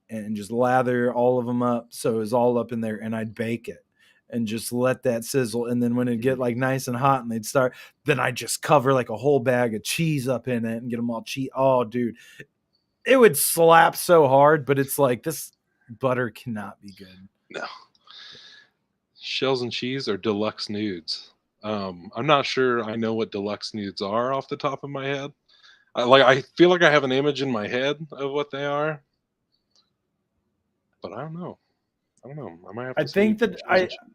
and just lather all of them up so it was all up in there, and I'd bake it and just let that sizzle. And then when it get like nice and hot and they'd start, then I'd just cover like a whole bag of cheese up in it and get them all cheese. Oh, dude, it would slap so hard, but it's like this butter cannot be good. No. Shells and cheese or deluxe nudes. I'm not sure I know what deluxe nudes are off the top of my head. I feel like I have an image in my head of what they are, but I don't know. I might have to. I think that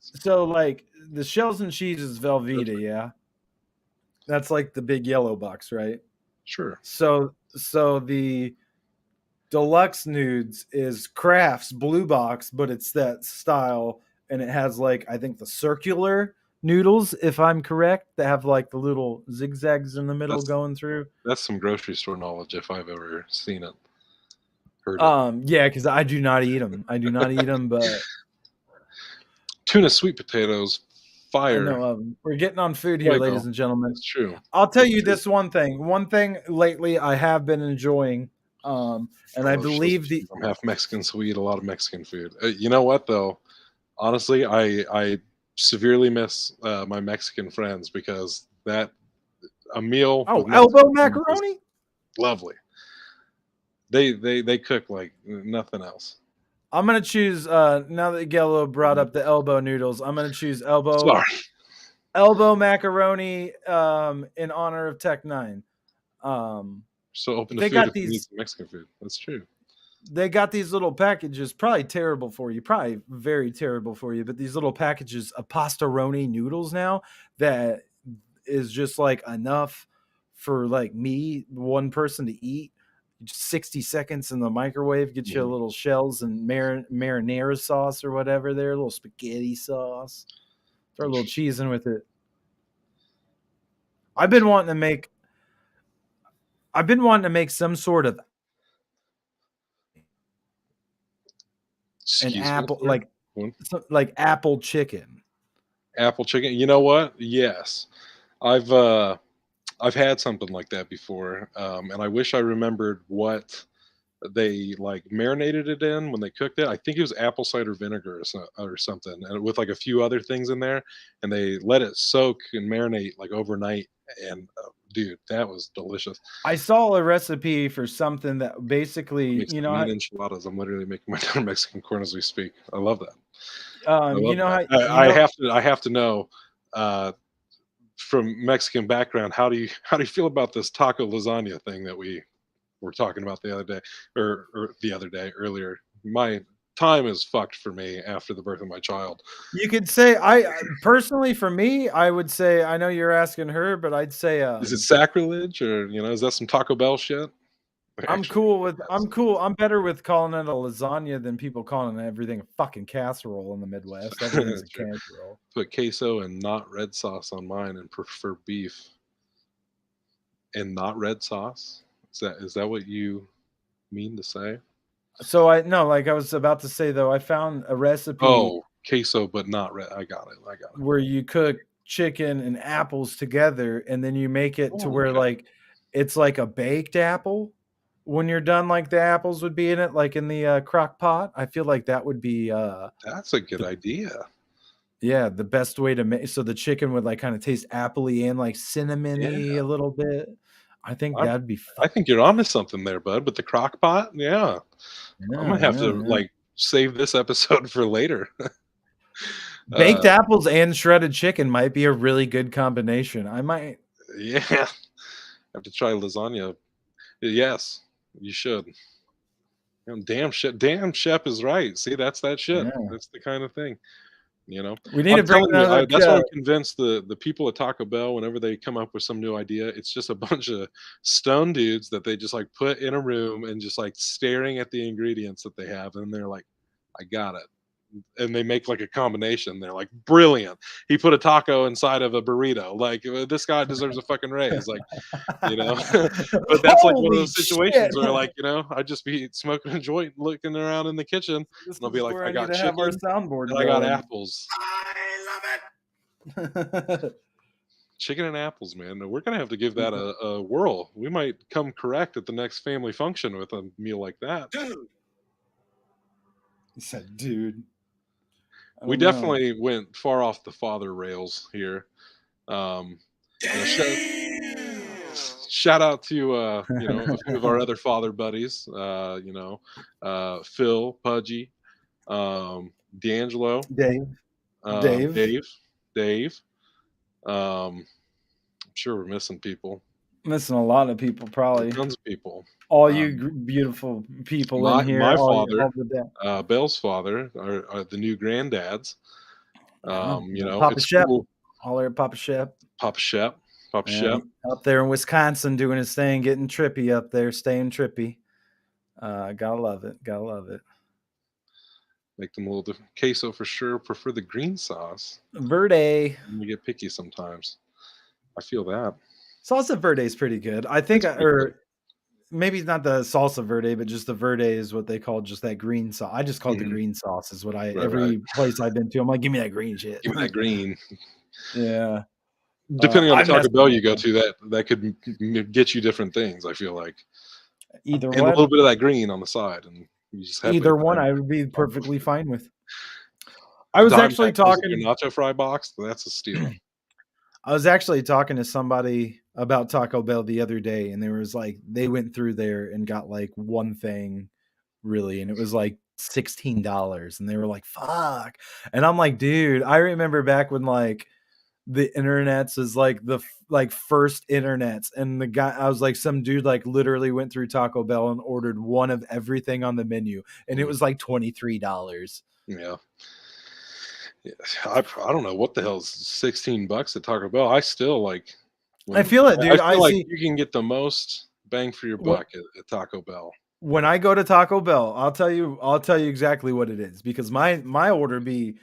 so like the shells and cheese is Velveeta, yeah. That's like the big yellow box, right? Sure. So the deluxe nudes is Kraft's blue box, but it's that style, and it has like, I think, the circular noodles, if I'm correct, that have like the little zigzags in the middle going through. That's some grocery store knowledge if I've ever seen it. Heard it. Yeah, because I do not eat them. But tuna sweet potatoes, fire. I know, we're getting on food here, ladies and gentlemen. It's true. I'll tell you this one thing. One thing lately I have been enjoying, and I believe I'm half Mexican, so we eat a lot of Mexican food. You know what though? Honestly, I severely miss my Mexican friends because a meal. Oh, elbow macaroni, lovely. They cook like nothing else. I'm gonna choose. Now that Gello brought up the elbow noodles, I'm gonna choose elbow macaroni in honor of Tech 9. So open to they food got if you these need some Mexican food. That's true. They got these little packages, probably terrible for you, probably very terrible for you, but these little packages of pastaroni noodles now that is just like enough for like me, one person to eat. 60 seconds in the microwave, get you a little shells and marinara sauce or whatever there, a little spaghetti sauce, throw a little cheese in with it. I've been wanting to make some sort of apple, like apple chicken. Apple chicken. You know what? Yes, I've had something like that before, and I wish I remembered what they like marinated it in when they cooked it. I think it was apple cider vinegar or something, and with like a few other things in there, and they let it soak and marinate like overnight. And dude, that was delicious. I saw a recipe for something that basically, enchiladas. I'm literally making my own Mexican corn as we speak. I love that. I have to know. From Mexican background, how do you feel about this taco lasagna thing that we were talking about the other day, or earlier? My time is fucked for me after the birth of my child. You could say, I personally, for me, I would say, I know you're asking her, but I'd say, is it sacrilege, or is that some Taco Bell shit? I'm better with calling it a lasagna than people calling everything a fucking casserole in the Midwest. Everything's a casserole. Put queso and not red sauce on mine and prefer beef. And not red sauce? Is that what you mean to say? So I was about to say though, I found a recipe. Oh, queso but not red. I got it. Where you cook chicken and apples together, and then you make it to where like it's like a baked apple. When you're done, like the apples would be in it, like in the crock pot. I feel like that would be that's a good idea. Yeah, the best way to make, so the chicken would like kind of taste appley and like cinnamony a little bit. I think that'd be fun. I think you're onto something there, bud, with the crock pot. Yeah. I'm gonna have to like save this episode for later. Baked apples and shredded chicken might be a really good combination. I might. Yeah, have to try lasagna. Yes, you should. Damn Shep is right. See, that's that shit. Yeah. That's the kind of thing. We need to bring another. That's why I'm convinced the people at Taco Bell, whenever they come up with some new idea, it's just a bunch of stone dudes that they just like put in a room and just like staring at the ingredients that they have, and they're like, I got it. And they make like a combination. They're like, brilliant. He put a taco inside of a burrito. Like, this guy deserves a fucking raise. Like, but that's like one of those situations where, like, I'd just be smoking a joint, looking around in the kitchen, and I'll be like, I got chicken, our soundboard and I got apples. I love it. Chicken and apples, man. We're gonna have to give that a whirl. We might come correct at the next family function with a meal like that. Dude. He said, dude. We definitely went far off the father rails here. Shout out to a few of our other father buddies. Phil, Pudgy, D'Angelo, Dave. I'm sure we're missing people. Missing a lot of people, probably. Tons of people. All you beautiful people in here. My father, Bell's father, are the new granddads. Papa Shep. Cool. All there, Papa Shep. Papa Shep. Up there in Wisconsin doing his thing, getting trippy up there, staying trippy. Gotta love it. Make them a little different. Queso for sure. Prefer the green sauce. Verde. We get picky sometimes. I feel that. Salsa verde is pretty good. I think, maybe not the salsa verde, but just the verde is what they call just that green sauce. I just call it the green sauce is what every place I've been to, I'm like, give me that green shit. Give me that green. Yeah. Depending on the Taco Bell you go to, that could get you different things, I feel like. Either and one. A little bit of that green on the side. And you just have either one I would be perfectly fine with. I was actually talking your nacho fry box, that's a steal. I was actually talking to somebody about Taco Bell the other day, and there was like, they went through there and got like one thing really, and it was like $16, and they were like, fuck. And I'm like, dude, I remember back when like the internets is like the first internets, and the guy, I was like, some dude like literally went through Taco Bell and ordered one of everything on the menu, and it was like $23. Yeah. I don't know what the hell is $16 at Taco Bell. I still like. I feel it, dude. I feel like you can get the most bang for your buck at Taco Bell. When I go to Taco Bell, I'll tell you exactly what it is, because my order be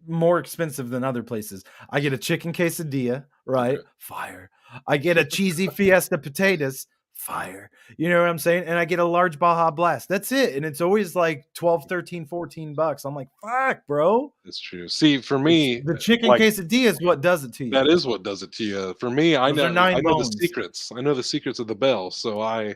more expensive than other places. I get a chicken quesadilla, right? Okay. Fire. I get a cheesy fiesta potatoes. Fire. You know what I'm saying? And I get a large Baja Blast. That's it. And it's always like $12, $13, $14. I'm like, fuck, bro. That's true. See, for me, the chicken quesadilla is what does it to you. That is what does it to you. For me, I know the secrets. I know the secrets of the Bell. So I'm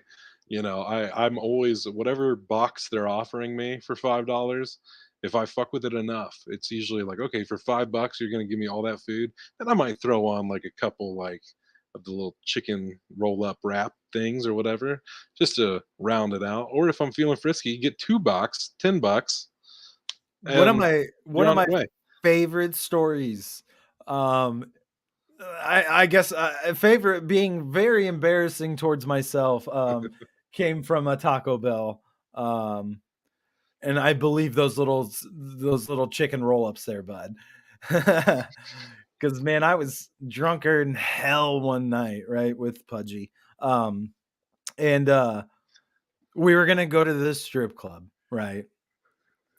always, whatever box they're offering me for $5, if I fuck with it enough, it's usually like, okay, for $5, you're going to give me all that food. And I might throw on like a couple like of the little chicken roll up wrap things or whatever, just to round it out. Or if I'm feeling frisky, you get $2, $10. One of my favorite stories, I guess favorite, being very embarrassing towards myself, came from a Taco Bell, and I believe those little chicken roll ups there, bud. Because, man, I was drunker than hell one night, right, with Pudgy. And we were going to go to this strip club, right?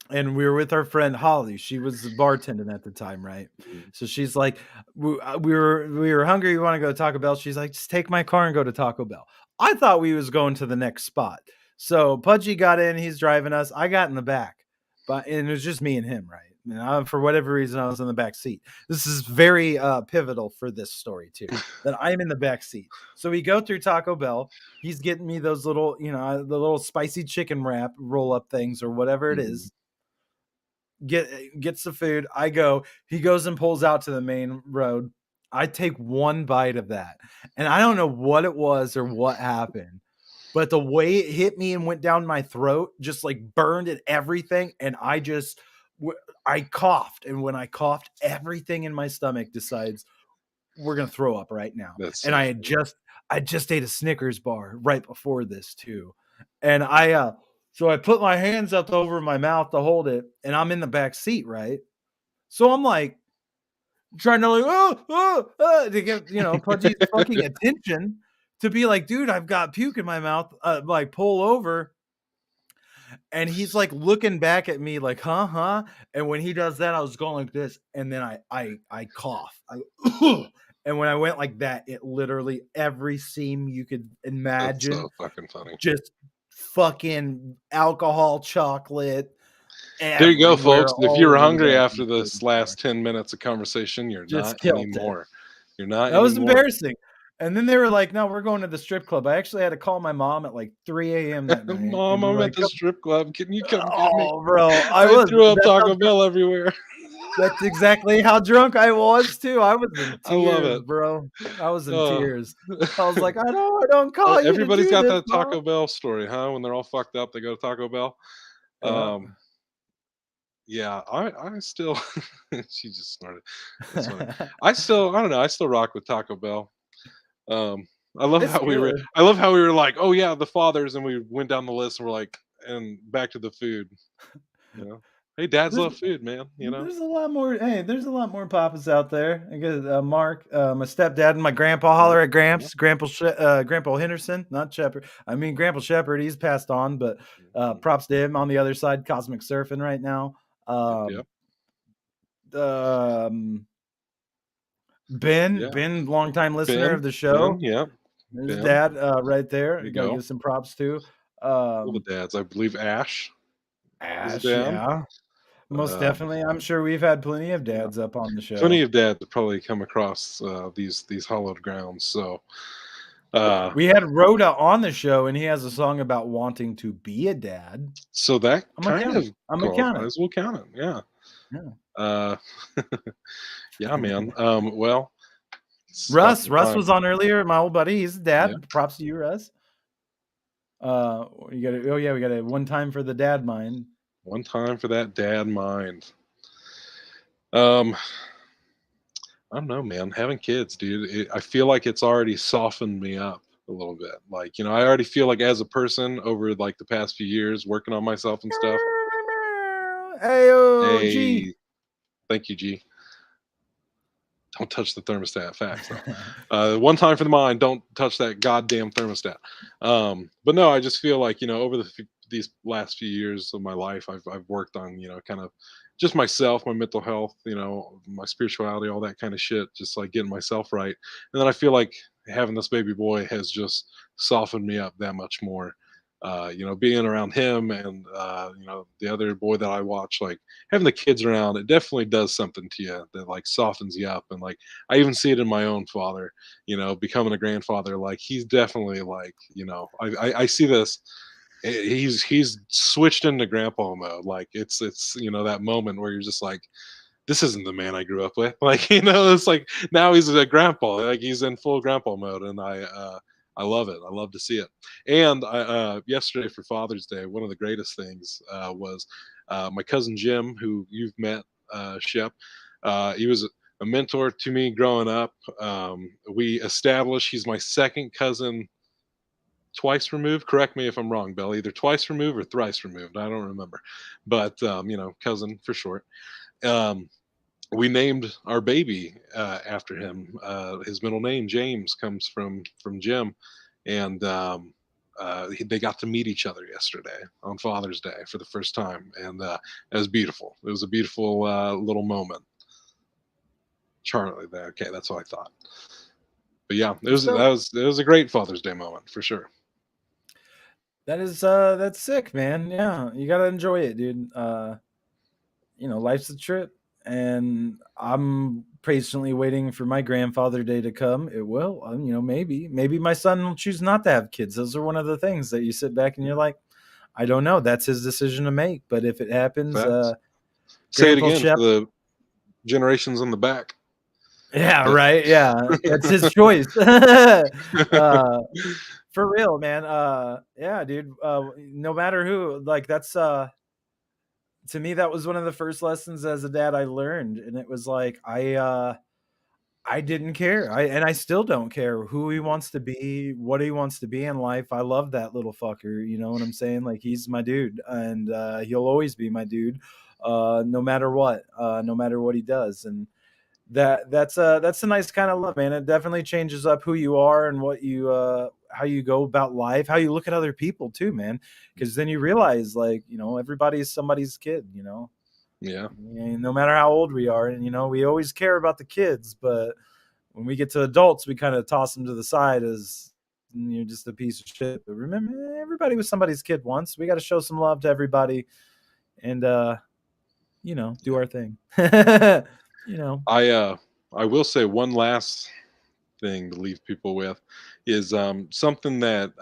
And we were with our friend Holly. She was bartending at the time, right? So she's like, we were hungry. We want to go to Taco Bell. She's like, just take my car and go to Taco Bell. I thought we was going to the next spot. So Pudgy got in. He's driving us. I got in the back. And it was just me and him, right? And for whatever reason, I was in the back seat. This is very pivotal for this story too, that I'm in the back seat. So we go through Taco Bell. He's getting me those little, the little spicy chicken wrap roll up things or whatever it is. Gets the food. He goes and pulls out to the main road. I take one bite of that, and I don't know what it was or what happened, but the way it hit me and went down my throat just like burned at everything. And I coughed. And when I coughed, everything in my stomach decides we're going to throw up right now. That's and so I just ate a Snickers bar right before this too. And so I put my hands up over my mouth to hold it, and I'm in the back seat, right? So I'm like trying to like, to get, Pudgy's fucking attention, to be like, dude, I've got puke in my mouth, like pull over. And he's like looking back at me like, huh? And when he does that, I was going like this, and then I cough. And when I went like that, it literally every seam you could imagine. That's so fucking funny. Just fucking alcohol, chocolate. There you go, folks. If you were hungry after the this last 10 minutes of conversation, you're just not anymore. You're not. That was embarrassing. And then they were like, "No, we're going to the strip club." I actually had to call my mom at like 3 a.m. that night. Mom, I'm at the strip club. Can you come get me? Oh, bro, I threw up Taco Bell everywhere. That's exactly how drunk I was too. I was in tears, I love it, bro. I was in tears. I was like, I don't call you. Everybody's got that Taco Bell story, huh? When they're all fucked up, they go to Taco Bell. Yeah, I still. She just snorted. That's funny. I don't know. I still rock with Taco Bell. I love how we were like, oh yeah, the fathers, and we went down the list and we're like, and back to the food. Hey, dads love food, man. There's a lot more. Hey, there's a lot more papas out there. I guess Mark, my stepdad, and my grandpa holler at Gramps. Grandpa Henderson, not Shepherd. I mean, Grandpa Shepherd. He's passed on, but props to him. On the other side, Cosmic Surfing right now. Ben, longtime listener of the show. There's dad right there. You gotta give some props to. All the dads, I believe Ash, yeah. Most definitely. I'm sure we've had plenty of dads up on the show. Plenty of dads have probably come across these hallowed grounds. So we had Rhoda on the show, and he has a song about wanting to be a dad. So that I'm a count. We'll count it. Yeah. Yeah, man. Well, Russ was on earlier. My old buddy. He's a dad. Yeah. Props to you, Russ. We got a one time for the dad mind. One time for that dad mind. I don't know, man. Having kids, dude, I feel like it's already softened me up a little bit. Like, I already feel like as a person over like the past few years working on myself and stuff. Hey, G. Thank you, G. Don't touch the thermostat. Facts. One time for the mind. Don't touch that goddamn thermostat. But no, I just feel like, over these last few years of my life, I've worked on, kind of just myself, my mental health, my spirituality, all that kind of shit, just like getting myself right. And then I feel like having this baby boy has just softened me up that much more. Being around him and, the other boy that I watch, like having the kids around, it definitely does something to you that like softens you up. And like, I even see it in my own father, becoming a grandfather. Like he's definitely like, I see this, he's switched into grandpa mode. Like it's, that moment where you're just like, this isn't the man I grew up with. Like, it's like now he's a grandpa, like he's in full grandpa mode. And I love it. I love to see it. And yesterday for Father's Day, one of the greatest things was my cousin Jim, who you've met, Shep. He was a mentor to me growing up. We established he's my second cousin twice removed. Correct me if I'm wrong, Bill. Either twice removed or thrice removed. I don't remember. But, cousin for short. We named our baby after him. His middle name, James, comes from Jim. And they got to meet each other yesterday on Father's Day for the first time. And it was beautiful. It was a beautiful little moment. Charlie, okay, that's what I thought. But yeah, it was a great Father's Day moment for sure. That's sick, man. Yeah, you gotta enjoy it, dude. Life's a trip. And I'm patiently waiting for my grandfather day to come. It will, maybe my son will choose not to have kids. Those are one of the things that you sit back and you're like, I don't know. That's his decision to make. But if it happens, say it again for the generations on the back. Yeah, right. Yeah, that's his choice. For real, man. Yeah, dude. No matter who, like that's to me that was one of the first lessons as a dad I learned, and it was like I didn't care. I still don't care who he wants to be, what he wants to be in life. I love that little fucker. You know what I'm saying? Like he's my dude, and he'll always be my dude, no matter what, no matter what he does. And that's a nice kind of love, man. It definitely changes up who you are and what you how you go about life, how you look at other people too, man. Because then you realize, like, everybody's somebody's kid. Yeah. No matter how old we are, and we always care about the kids, but when we get to adults, we kind of toss them to the side as you're just a piece of shit. But remember, everybody was somebody's kid once. We got to show some love to everybody, and do our thing. I will say one last thing to leave people with is something that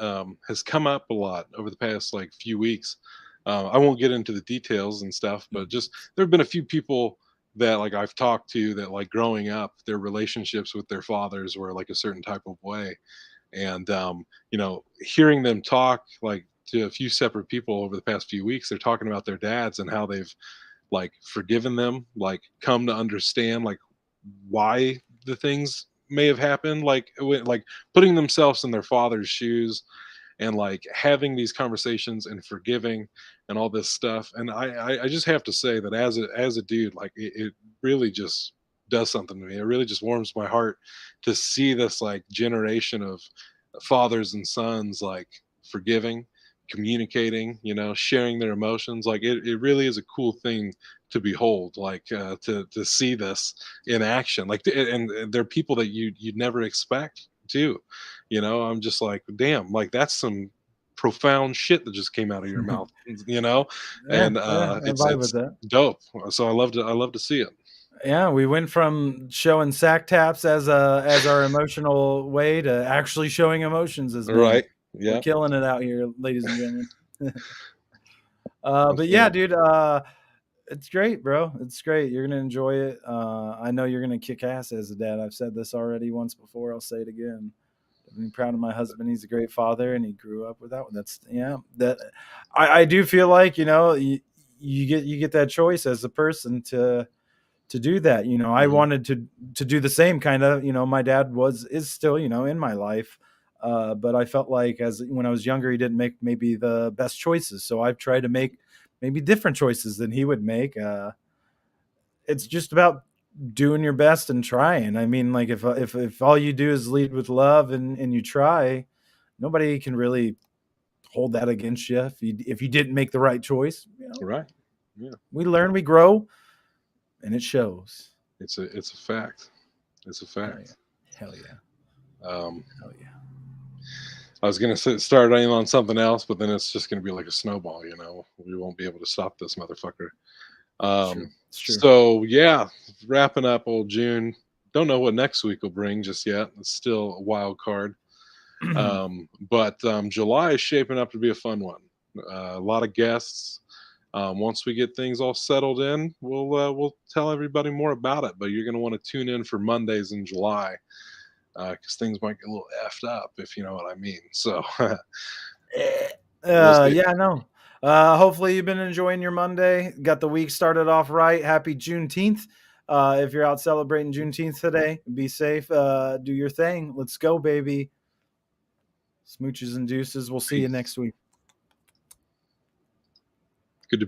has come up a lot over the past like few weeks. I won't get into the details and stuff, but just there have been a few people that like I've talked to that like growing up, their relationships with their fathers were like a certain type of way, and hearing them talk like to a few separate people over the past few weeks, they're talking about their dads and how they've like forgiven them, like come to understand like why the things may have happened, like like putting themselves in their father's shoes and like having these conversations and forgiving and all this stuff. And I just have to say that as a dude, like it really just does something to me. It really just warms my heart to see this like generation of fathers and sons like forgiving, communicating, sharing their emotions. Like it really is a cool thing to behold, like to see this in action. Like and they're people that you'd never expect too. I'm just like, damn, like that's some profound shit that just came out of your mouth, Yeah, and yeah, I it's vibe with that. dope. So I love to see it. Yeah, we went from showing sack taps as our emotional way to actually showing emotions as men. Right. We're Yeah. killing it out here, ladies and gentlemen. But yeah, Absolutely. dude, it's great, bro. It's great. You're gonna enjoy it. I know you're gonna kick ass as a dad. I've said this already once before. I'll say it again. I'm proud of my husband. He's a great father, and he grew up with that one. That's that. I do feel like you get that choice as a person to do that. I Mhm. wanted to do the same kind of. My dad is still in my life, but I felt like as when I was younger, he didn't make maybe the best choices. So I've tried to make maybe different choices than he would make. It's just about doing your best and trying. I mean, like if all you do is lead with love and you try, nobody can really hold that against you if you didn't make the right choice. Right. Yeah. We learn, we grow, and it shows. It's a fact. It's a Hell yeah. fact. Hell yeah. Um, Hell yeah. I was gonna start in on something else, but then it's just gonna be like a snowball. We won't be able to stop this motherfucker. It's true. It's true. So yeah, wrapping up old June. Don't know what next week will bring just yet. It's still a wild card. But July is shaping up to be a fun one. A lot of guests. Once we get things all settled in, we'll tell everybody more about it. But you're going to want to tune in for Mondays in July because things might get a little effed up, if you know what I mean. So we'll see. Yeah, no. Hopefully you've been enjoying your Monday. Got the week started off right. Happy Juneteenth. If you're out celebrating Juneteenth today, be safe. Do your thing. Let's go, baby. Smooches and deuces. We'll see you Peace. next week.